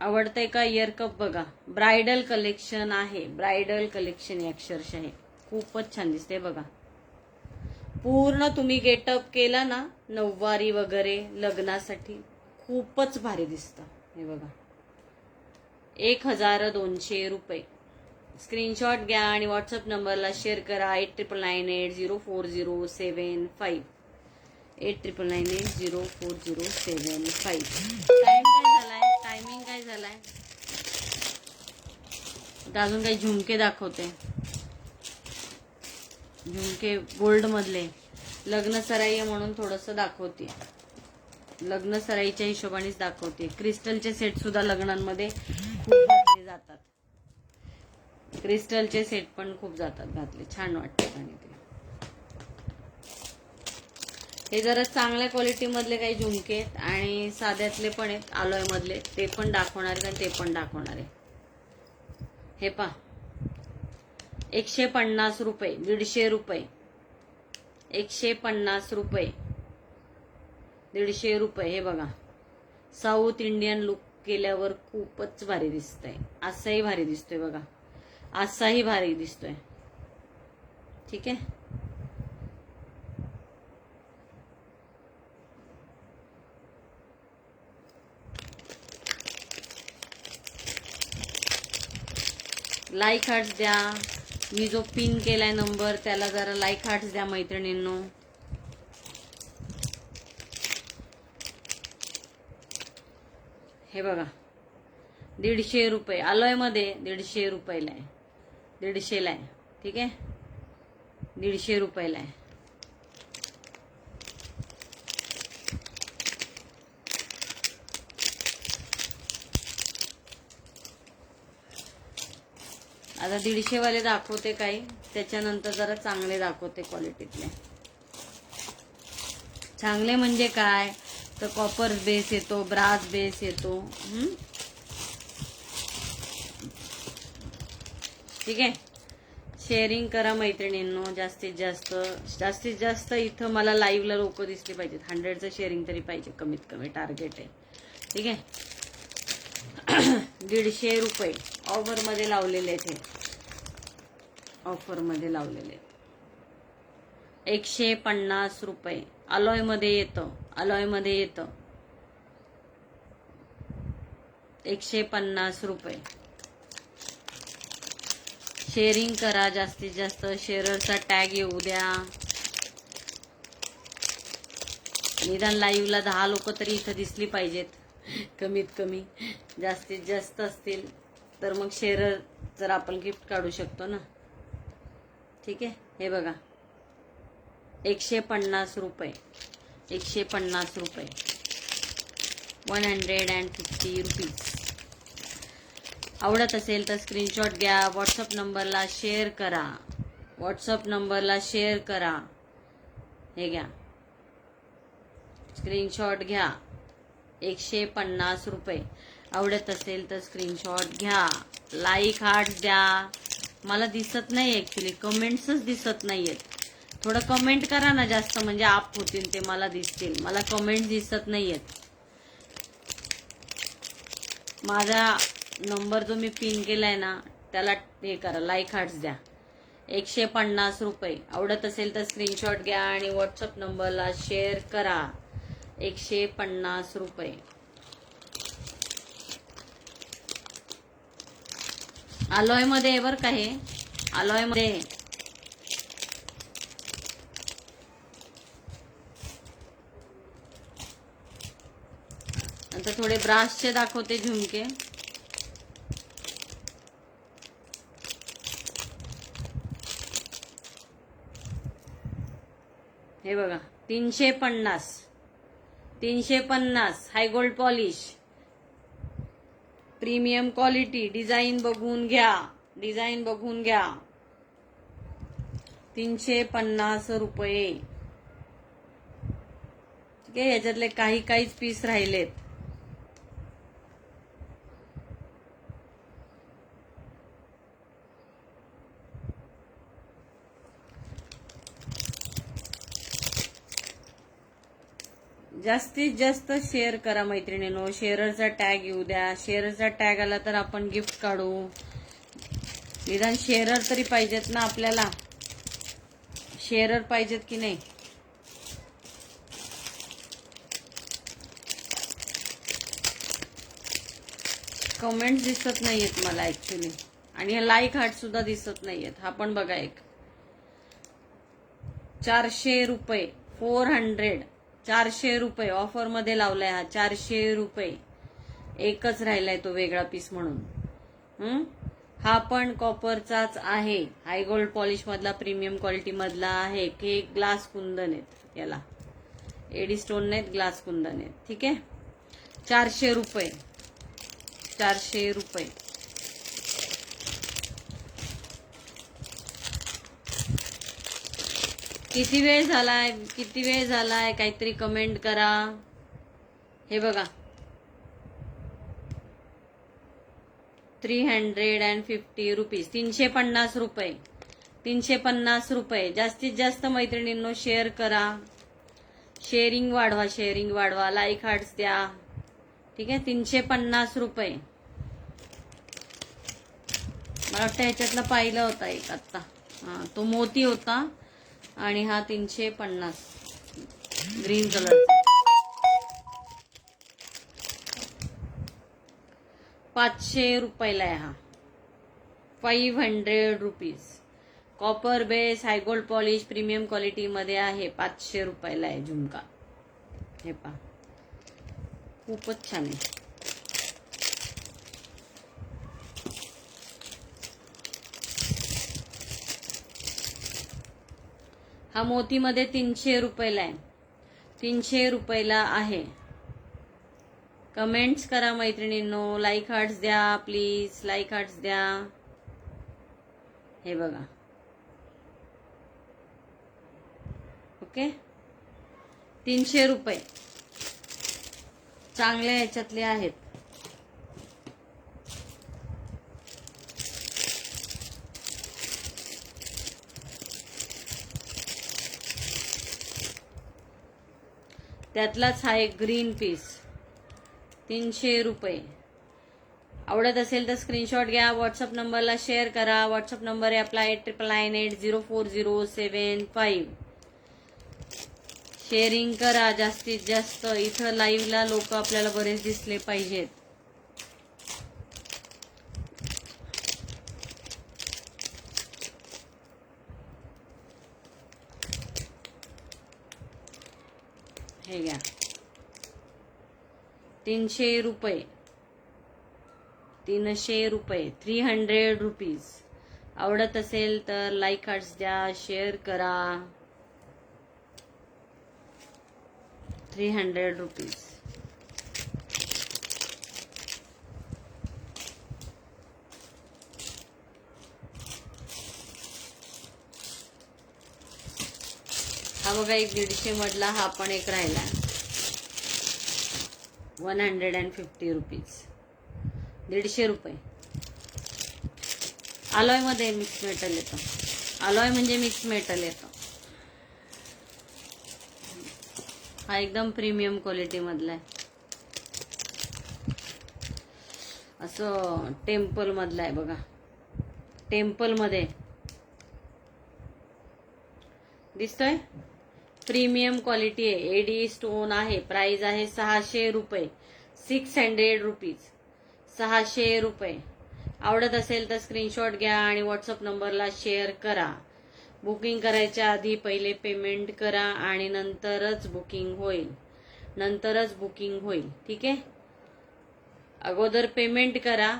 आवडतंय का इयर कप? बघा, ब्रायडल कलेक्शन आहे, ब्रायडल कलेक्शन आहे अक्षरशः. हे खूपच छान दिसते बघा. पूर्ण तुम्ही गेटअप केला ना नऊवारी वगैरे लग्नासाठी, खूपच भारी दिसतं. हे बघा, 1200 रुपये. स्क्रीनशॉट घ्या आणि व्हॉट्सअप नंबरला शेअर करा. 89980407 89980407. टाइम काय झालाय? टायमिंग काय झालाय? अजून काही झुमके दाखवते. झुमके गोल्ड मधले लग्न सराई म्हणून थोडस दाखवते. लग्न सराईच्या हिशोबानेच दाखवते. क्रिस्टलचे सेट सुद्धा लग्नांमध्ये खूप घातले जातात. क्रिस्टलचे सेट पण खूप जातात घातले, छान वाटतात. आणि ते हे जरा चांगल्या क्वालिटी मधले काही झुमके आहेत आणि साध्यातले पण आहेत, आलोय मधले, ते पण दाखवणार आहे आणि ते पण दाखवणार आहे. हे पहा, 150 रुपये, 150 रुपये, 150 रुपये, 150 रुपये. हे बघा, साऊथ इंडियन लुक केल्यावर खूपच भारी दिसतंय. असाही भारी दिसतोय बघा, असाही भारी दिसतोय. ठीक आहे. लाईक हार्ट्स द्या. मी जो पिन केलाय नंबर त्याला जरा लाईक हार्ट्स द्या मैत्रिणींनो. हे बघा, 150 रुपये आलोय मध्ये, 150 रुपयाला आहे, 150ला आहे. ठीक आहे, 150 रुपयाला आहे. आता 150 वाले दाखवते काही, त्याच्यानंतर जरा चांगले दाखवते क्वालिटीतले. चांगले म्हणजे काय तर कॉपर बेस येतो, ब्रास बेस येतो. ठीक आहे. शेअरिंग करा मैत्रिणींनो जास्तीत जास्त. जास्तीत जास्त इथं मला लाईव्हला लोक दिसले पाहिजेत. 100चं शेअरिंग तरी पाहिजे, कमीत कमी टार्गेट आहे. ठीक आहे. 150 रुपये ऑफर मध्ये लावलेले आहेत. हे ऑफर मध्ये लावलेले 150 रुपये. अलॉय मध्ये येतं, अलॉय मध्ये येतं. 150 रुपये. शेअरिंग करा जास्तीत जास्त. शेअररचा टॅग येऊ द्या. निदान लाईव्हला 10 लोक तरी इथं दिसली पाहिजेत कमीत कमी. जास्तीत जास्त असतील तर मग शेअरर जर आपण गिफ्ट काढू शकतो ना. ठीक आहे. हे बघा, 150 रुपये, 150 रुपये, 150 रुपीज. आवडत असेल तर स्क्रीनशॉट घ्या, व्हॉट्सअप नंबरला शेअर करा. व्हॉट्सअप नंबरला शेअर करा. हे घ्या, स्क्रीनशॉट घ्या. 150 रुपये. आवडत असेल तर स्क्रीनशॉट घ्या. लाईक हार्ट द्या. मला दिसत नाही ऍक्च्युली, कमेंट्सच दिसत नाहीयेत. थोडं कमेंट करा ना जास्त, म्हणजे आप होतील ते मला दिसतील. मला कमेंट दिसत नाहीयेत. माझा नंबर जो मी पिन केलाय ना त्याला हे करा, लाईक हार्ट्स द्या. 150 रुपये. आवडत असेल तर स्क्रीनशॉट घ्या आणि व्हॉट्सअप नंबरला शेअर करा. 150 रुपये. अलॉय मध्ये आहे बरं का हे, अलॉय मध्ये. आता थोडे ब्रासचे दाखवते झुमके. हे बघा, 350, 350. High gold polish, premium quality. Design बघून घ्या, डिझाईन बघून घ्या. 350 रुपये. ठीक आहे. याच्यातले काहीच पीस राहिलेत. जास्तीत जास्त शेअर करा मैत्रिणींनो. शेअरचा टॅग येऊ द्या. शेअरचा टॅग आला तर आपण गिफ्ट काढू. निदान शेअरर तरी पाहिजेत ना आपल्याला. शेअरर पाहिजेत की नाही. कमेंट्स दिसत नाहीयेत मला ऍक्च्युली. आणि हे लाईक हार्ट सुद्धा दिसत नाहीयेत. हा पण बघा एक 400 रुपये 400 400 रुपये ऑफर मध्ये लावलाय हा. 400 रुपये. एकच राहिलाय तो वेगळा पीस म्हणून. हा पण कॉपरचाच आहे. हाय गोल्ड पॉलिश मधला प्रीमियम क्वालिटी मधला आहे. हे ग्लास कुंदन आहेत. याला एडी स्टोन नाहीत, ग्लास कुंदन आहेत. ठीक आहे. 400 रुपये 400 रुपये. किती वेळ झालाय काहीतरी कमेंट करा. हे बघा 350 रुपीज. 350 रुपये 350 रुपये. जास्तीत जास्त मैत्रिणींनो शेअर करा. शेअरिंग वाढवा. लाईक हार्ट्स द्या. ठीक आहे. 350 रुपये. मला वाटतं ह्याच्यातला पाहिलं होता एक आत्ता. हा तो मोती होता. आणि हा 350 ग्रीन कलरचा. 500 रुपयाला आहे हा. 500 rupees. Copper base high gold polish premium quality मध्ये आहे. 500 रुपयाला आहे झुमका. हे पहा खूपच छान आहे. हा मोतीमध्ये 300 रुपयाला आहे. 300 रुपयाला आहे. कमेंट्स करा मैत्रिणींनो. लाईक हार्ट्स द्या प्लीज. लाईक हार्ट्स द्या. हे बघा. ओके. 300 रुपये. चांगल्या ह्याच्यातले आहेत. त्यातलाच हा एक ग्रीन पीस. 300 रुपये. आवडत असेल तर स्क्रीनशॉट घ्या. व्हॉट्सअप नंबरला शेअर करा. व्हॉट्सअप नंबर आहे आपला 8998804075. शेअरिंग करा जास्तीत जास्त. इथं लाईव्हला लोक आपल्याला बरेच दिसले पाहिजेत. हे घ्या 300 रुपये. 300 रुपये. 300 रुपीज. आवडत असेल तर लाईक हार्ट्स द्या. शेअर करा. 300 रुपीज. हा बघा एक 150 मधला. हा पण एक राहिला. 150 रुपीज. 150 रुपये. अलॉय मध्ये मिक्स मेटल येतं. अलॉय म्हणजे मिक्स मेटल येतं. हा एकदम प्रीमियम क्वालिटी मधला आहे. असं टेम्पल मधला आहे बघा. टेम्पल मध्ये दिसतोय. प्रीमियम क्वालिटी आहे. एडी स्टोन आहे. प्राइस आहे 600 रुपये. 600 रुपीज. 600 रुपये. आवडत असेल तर स्क्रीनशॉट घ्या आणि व्हॉट्सअप नंबरला शेअर करा. बुकिंग करायच्या आधी पहिले पेमेंट करा आणि नंतरच बुकिंग होईल. ठीक आहे. अगोदर पेमेंट करा.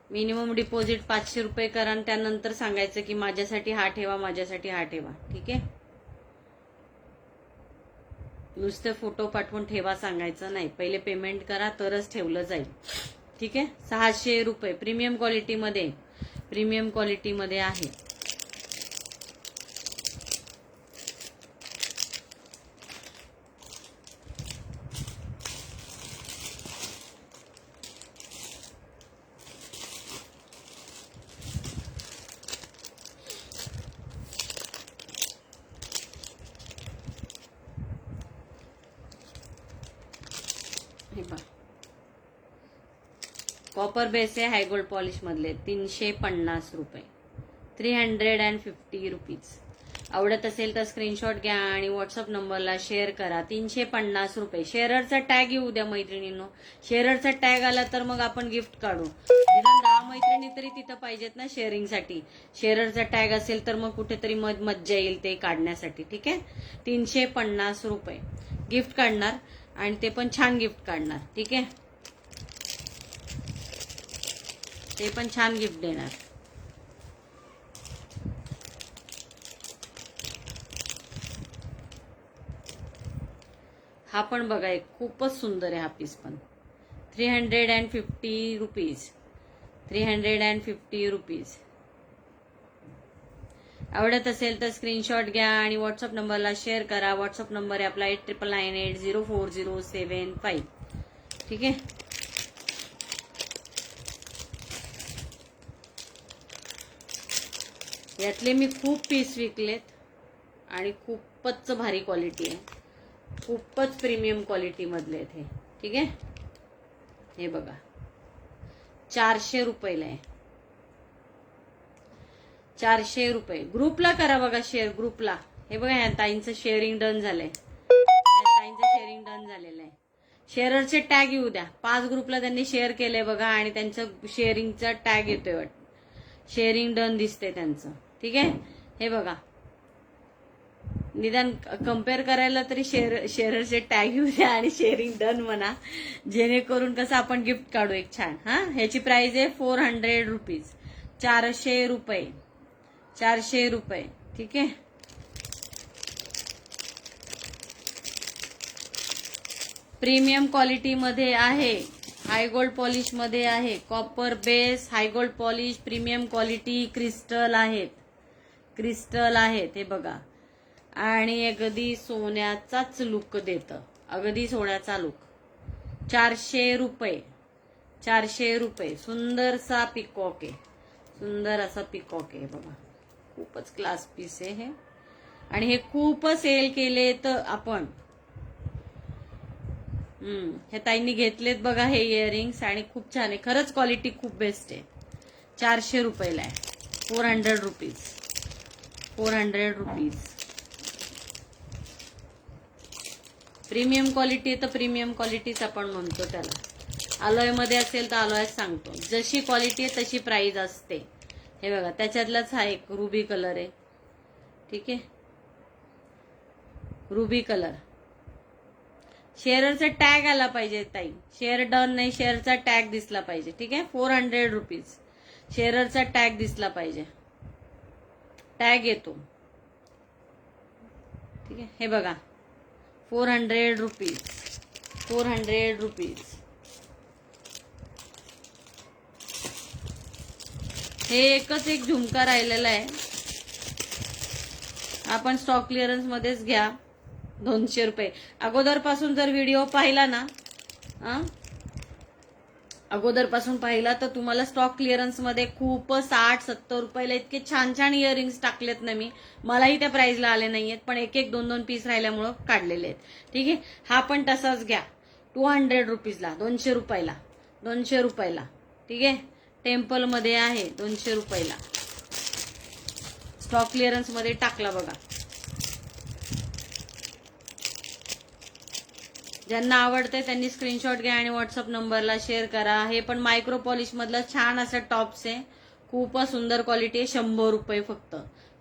मिनिमम डिपॉझिट 500 रुपये करा आणि त्यानंतर सांगायचं की माझ्यासाठी हा ठेवा, माझ्यासाठी हा ठेवा. ठीक आहे. नुसते फोटो पाठवून ठेवा सांगायचं नाही. पहिले पेमेंट करा तरच ठेवलं जाईल. ठीक आहे. 600 रुपये. प्रीमियम क्वालिटी मध्ये आहे. कॉपर बेस आहे, हाय गोल्ड पॉलिश मधले 350 रुपये, 350 रुपीज. आवडत असेल तर स्क्रीनशॉट घ्या आणि व्हॉट्सअप नंबरला शेअर करा. 350 रुपये. शेअररचा टॅग येऊ द्या मैत्रिणींनो. शेअररचा टॅग आला तर मग आपण गिफ्ट काढू. निदान 10 मैत्रिणी तरी तिथं पाहिजेत ना शेअरिंगसाठी. शेअररचा टॅग असेल तर मग कुठेतरी मज्जा येईल ते काढण्यासाठी. ठीक आहे. 350 रुपये गिफ्ट काढणार आणि ते पण छान गिफ्ट काढणार. ठीक आहे, ते पण छान गिफ्ट देणार. हा पण बघा, एक खूपच सुंदर आहे हा पीस पण. 350 रुपीज, 350 रुपीज. आवडत असेल तर स्क्रीनशॉट घ्या आणि व्हॉट्सअप नंबरला शेअर करा. व्हॉट्सअप नंबर आहे आपला 8998804075. ठीक आहे. यातले मी खूप पीस विकलेत आणि खूपच भारी क्वालिटी आहे, खूपच प्रीमियम क्वालिटी मधले आहेत हे. ठीक आहे. हे बघा 400 रुपयाला आहे, 400 रुपये. ग्रुपला करा बघा शेअर, ग्रुपला. हे बघा ह्या ताईंचं शेअरिंग डन झालंय, ताईंचं शेअरिंग डन झालेलं आहे. शेअररचे टॅग येऊ द्या. 5 ग्रुपला त्यांनी शेअर केलंय बघा आणि त्यांचं शेअरिंगचा टॅग येतोय वाटतं. शेअरिंग डन दिसते त्यांचं. ठीक आहे. हे बघा, निदान कम्पेअर करायला तरी शेअररचे टॅग येऊ द्या आणि शेअरिंग डन म्हणा, जेणेकरून कसं आपण गिफ्ट काढू एक छान. हा, ह्याची प्राइस आहे 400 रुपीज, 400 रुपये, 400 रुपये. ठीक आहे. प्रीमियम क्वालिटी मध्ये आहे, हाय गोल्ड पॉलिश मध्ये आहे. Copper base, high gold polish, premium quality, crystal आहेत, क्रिस्टल आहेत. हे बघा, आणि अगदी सोन्याचाच लुक देतं, अगदी सोन्याचा लुक. 400 रुपये, 400 रुपये. सुंदरसा पिकॉक आहे, सुंदर असा पिकॉक आहे बघा. खूपच क्लास पीस आहे हे आणि हे खूप सेल केले तर आपण. हे ताईंनी घेतलेत बघा हे इयरिंग्स आणि खूप छान आहे. खरंच क्वालिटी खूप बेस्ट आहे. 400 रुपयाला आहे, 400 रुपीज, 400 रुपीज. प्रीमियम क्वालिटी आहे तर प्रीमियम क्वालिटीच आपण म्हणतो त्याला. अलॉय मध्ये असेल तर अलॉय सांगतो. जशी क्वालिटी आहे तशी प्राइस असते. हे बघा, त्याच्यातलाच हा एक रुबी कलर आहे. ठीक आहे, रुबी कलर. शेअरचा टॅग आला पाहिजे ताई. शेअर डन नाही, शेअरचा टॅग दिसला पाहिजे. ठीक आहे. 400 रुपीज. शेअरचा टॅग दिसला पाहिजे, टॅग येतो. ठीक आहे. हे बघा 400 रुपीज, 400 रुपीज. हे एकच एक झुमका राहिलेला आहे, आपण स्टॉक क्लिअरन्स मध्येच घ्या. 200 रुपये. अगोदरपासून जर व्हिडिओ पाहिला ना, अगोदरपासून पाहिला तर तुम्हाला स्टॉक क्लिअरन्स मध्ये खूप 60-70 रुपयाला इतके छान छान इयरिंग्स टाकलेत ना मी. मलाही त्या प्राइसला आले नाहीयेत, पण एक 2 पीस राहिल्यामुळं काढलेले आहेत. ठीक आहे. हा पण तसाच घ्या 200 रुपीजला, 200 रुपयाला, 200 रुपयाला. ठीक आहे. टेम्पल मध्ये आहे 200 रुपयाला. स्टॉक क्लिअरन्स मध्ये टाकला बघा. ज्यांना आवडते त्यांनी स्क्रीनशॉट घ्या आणि व्हॉट्सअप नंबरला शेअर करा. हे पण मायक्रो पॉलिश मधलं छान असं टॉप्स आहे, खूपच सुंदर क्वालिटी आहे. 100 रुपये फक्त,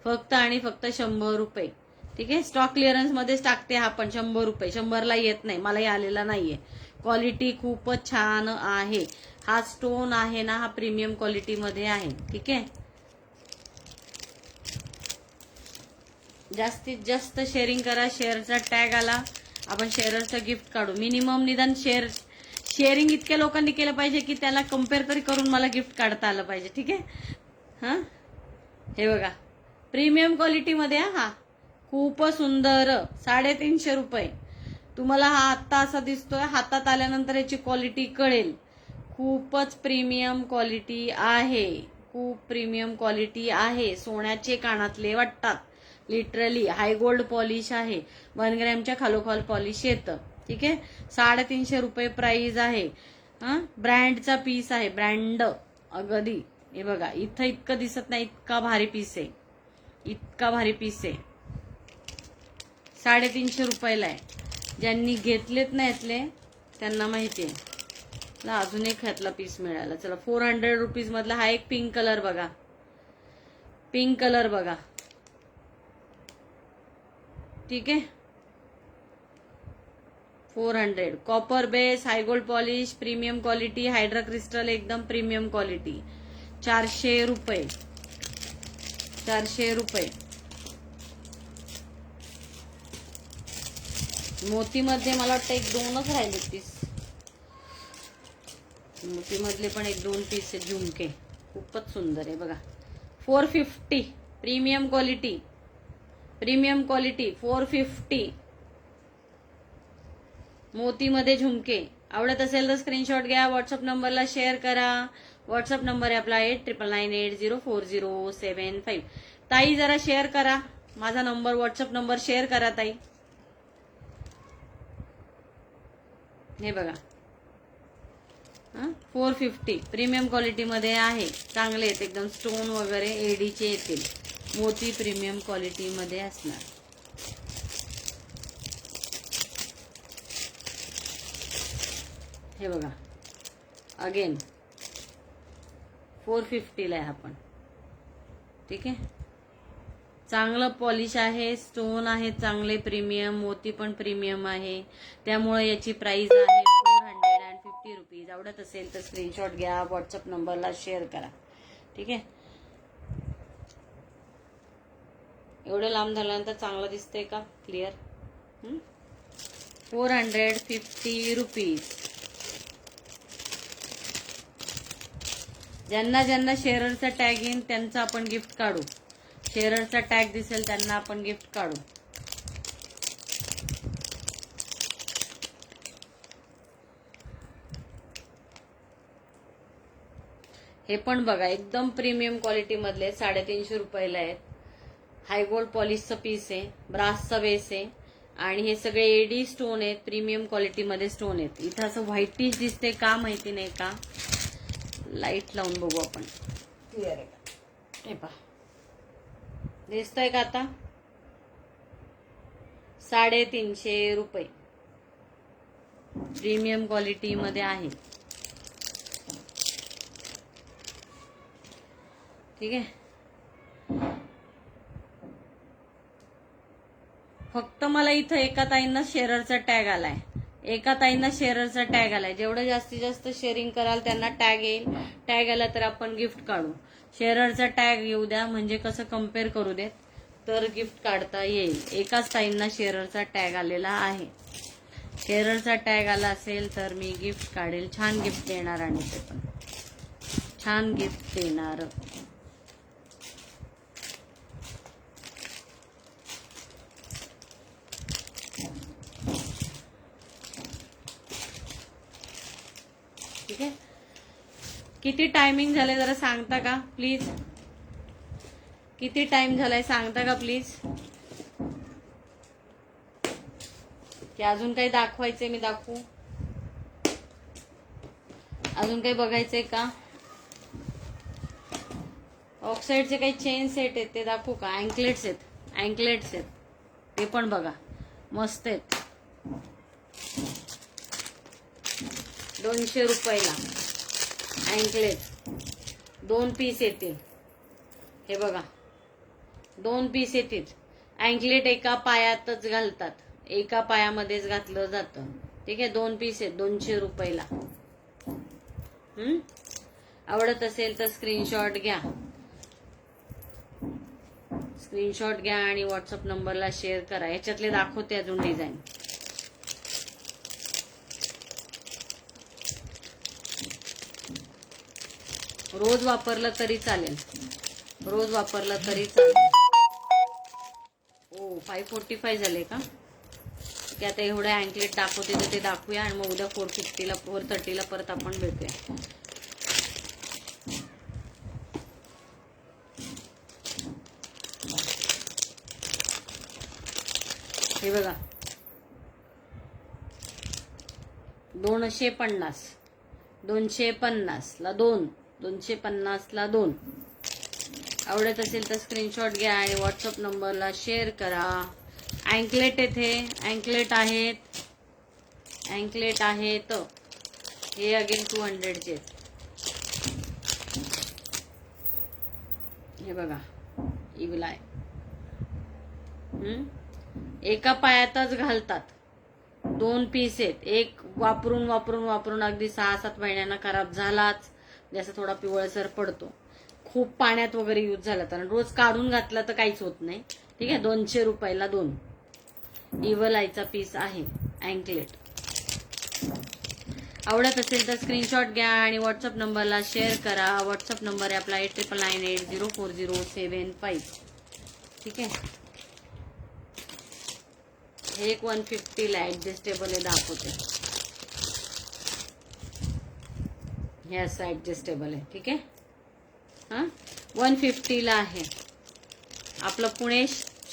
फक्त आणि फक्त 100 रुपये. ठीक आहे. स्टॉक क्लिअरन्स मध्येच टाकते हा पण 100 रुपये. 100ला येत नाही, मलाही आलेला नाहीये. क्वालिटी खूपच छान आहे. हा स्टोन आहे ना, हा प्रीमियम क्वालिटी मध्ये आहे. ठीक आहे. जास्तीत जास्त शेअरिंग करा. शेअरचा टॅग आला, आपण शेअरचं गिफ्ट काढू. मिनिमम निदान शेअरिंग इतक्या लोकांनी केलं पाहिजे की त्याला कम्पेअर तरी करून मला गिफ्ट काढता आलं पाहिजे. ठीक आहे. हा, हे बघा प्रीमियम क्वालिटी मध्ये. हा खूप सुंदर, 350 रुपये. तुम्हाला हा आत्ता असा दिसतोय, हातात आल्यानंतर याची क्वालिटी कळेल. खूपच प्रीमियम क्वालिटी आहे, खूप प्रीमियम क्वालिटी आहे. सोन्याचे कानातले वाटतात लिटरली. हाय गोल्ड पॉलिश आहे, 1 ग्रॅमच्या खालोखाल पॉलिश येतं. ठीक आहे, 350 रुपये प्राइस आहे. ब्रँडचा पीस आहे, ब्रँड अगदी. हे बघा इथं इतकं दिसत नाही, इतका भारी पीस आहे, इतका भारी पीस आहे. 350 रुपयाला आहे. ज्यांनी घेतलेत ना यातले त्यांना माहिती आहे. अजून एक ह्यातला पीस मिळाला. चला 400 रुपीज मधला हा एक पिंक कलर बघा, पिंक कलर बघा. ठीक आहे, 400. Copper base, high gold polish, premium quality, hydra crystal एकदम प्रीमियम क्वालिटी. 400 रुपये, 400 रुपये. मोतीमध्ये मला वाटतं 1-2च राहिले पीस. मोतीमधले पण 1-2 पीस आहेत झुमके, खूपच सुंदर आहे बघा. 450 प्रीमियम क्वालिटी, प्रीमियम क्वालिटी 450. मोतीमध्ये झुमके. आवडत असेल तर स्क्रीनशॉट घ्या, व्हॉट्सअप नंबरला शेअर करा. व्हॉट्सअप नंबर आहे आपला 8999804075. ताई जरा शेअर करा माझा नंबर, व्हॉट्सअप नंबर शेअर करा ताई. हे बघा 450 प्रीमियम क्वालिटी मध्ये आहे, चांगले आहेत एकदम. स्टोन वगैरे एडीचे येतील, मोती प्रीमियम क्वालिटी मध्ये असणार. हे बघा अगेन 450 ला आहे आपण. ठीक आहे, चांगलं पॉलिश आहे, स्टोन आहे चांगले प्रीमियम, मोती पण प्रीमियम आहे, त्यामुळे याची प्राइस आहे 450 रुपीज. आवडत असेल तर स्क्रीनशॉट घ्या, व्हॉट्सअप नंबरला शेअर करा. ठीक आहे, एवढं लांब झाल्यानंतर चांगलं दिसतंय का क्लिअर. 450 रुपीज. ज्यांना ज्यांना शेअररचा टॅग येईल त्यांचं आपण गिफ्ट काढू. शेअररचा टॅग दिसेल त्यांना आपण गिफ्ट काढू. हे पण बघा एकदम प्रीमियम क्वालिटी मधले 350 रुपयाला आहेत. हाय गोल्ड पॉलिशचं पीस आहे, ब्रासचा बेस आहे आणि हे सगळे एडी स्टोन आहेत, प्रीमियम क्वालिटी मध्ये स्टोन आहेत. इथं असं व्हाईटिश दिसते का माहिती नाही का, लाईट लावून बघू आपण क्लिअर आहे का. हे पहा दिसतंय का आता. 350 रुपये प्रीमियम क्वालिटी मध्ये आहे. ठीक आहे, फक्त मला इथं एका ताईंना शेअररचा टॅग आलाय, एका ताईंना शेअररचा टॅग आलाय. जेवढं जास्तीत जास्त शेअरिंग कराल त्यांना टॅग येईल. टॅग आला तर आपण गिफ्ट काढू. शेअररचा टॅग येऊ द्या, म्हणजे कसं कम्पेअर करू देत तर गिफ्ट काढता येईल. एकाच ताईंना शेअररचा टॅग आलेला आहे. शेअररचा टॅग आला असेल तर मी गिफ्ट काढेल, छान गिफ्ट देणार आणि ते पण छान गिफ्ट देणार. ठीक आहे, किती टायमिंग झाले जरा सांगता का प्लीज. किती टाइम झालाय सांगता का प्लीज. की अजून काही दाखवायचंय मी दाखवू, अजून काही बघायचंय का. ऑक्साईडचे काही चेन सेट आहेत ते दाखवू का. अँकलेट्स आहेत, अँकलेट्स आहेत ते पण बघा मस्त आहेत. 200 रुपयाला अँकलेट 2 पीस येतील. हे बघा 2 पीस येतील. अँकलेट एका पायातच घालतात, एका पायामध्येच घातलं जातं. ठीक आहे, 2 पीस आहेत 200 रुपयाला. आवडत असेल तर स्क्रीनशॉट घ्या, स्क्रीनशॉट घ्या आणि व्हॉट्सअप नंबरला शेअर करा. याच्यातले दाखवते अजून डिझाईन. रोज वापरलं तरी चालेल, रोज वापरलं तरी चालेल. ओ 545 झाले का. की आता एवढे अँकलेट दाखवते तर ते दाखवूया आणि मग उद्या 450ला 430ला परत आपण भेटूया. हे बघा 250, 250 ला 2, 250 ला 2. आवडत असेल तर स्क्रीनशॉट घ्या आणि व्हॉट्सअप नंबरला शेअर करा. अँकलेट येथे अँकलेट आहेत, अँकलेट आहेत. हे अगेन 200चे. हे बघा इवलाय. एका पायातच घालतात. 2 पीस आहेत. एक वापरून वापरून वापरून अगदी 6-7 महिन्यांना खराब झालाच. जसं थोडा पिवळसर पडतो. खूप पाण्यात वगैरे यूज झाला तर रोज काढून घातला तर काहीच होत नाही. ठीक आहे. 200 रुपयाला 2 इव्हल आयचा पीस आहे अँकलेट. आवडत असेल तर स्क्रीनशॉट घ्या आणि व्हॉट्सअप नंबरला शेअर करा. व्हॉट्सअप नंबर आहे आपला 8999804075. ठीक आहे. हे एक 150 ला ऍडजस्टेबल आहे दाखवते. हे असं ऍडजस्टेबल आहे. ठीक आहे. 150 ला आहे. आपलं पुणे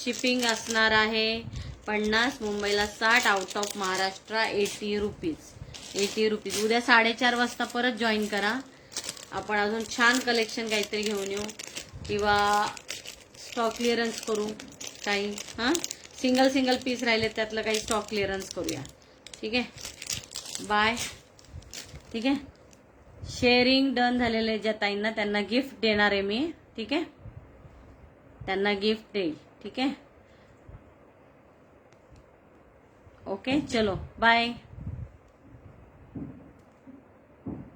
शिपिंग असणार आहे 50, मुंबईला 60, out of Maharashtra 80 rupees. 80 rupees. उद्या 4:30 वाजता परत जॉईन करा. आपण अजून छान कलेक्शन काहीतरी घेऊन येऊ किंवा स्टॉक क्लिअरन्स करू काही. सिंगल पीस राहिले त्यातलं काही स्टॉक क्लिअरन्स करूया. ठीक आहे. बाय. ठीक आहे. शेअरिंग डन झालेले ज्या ताईंना त्यांना गिफ्ट देणार आहे मी. ठीक आहे. त्यांना गिफ्ट देईल. ठीक आहे. ओके चलो बाय.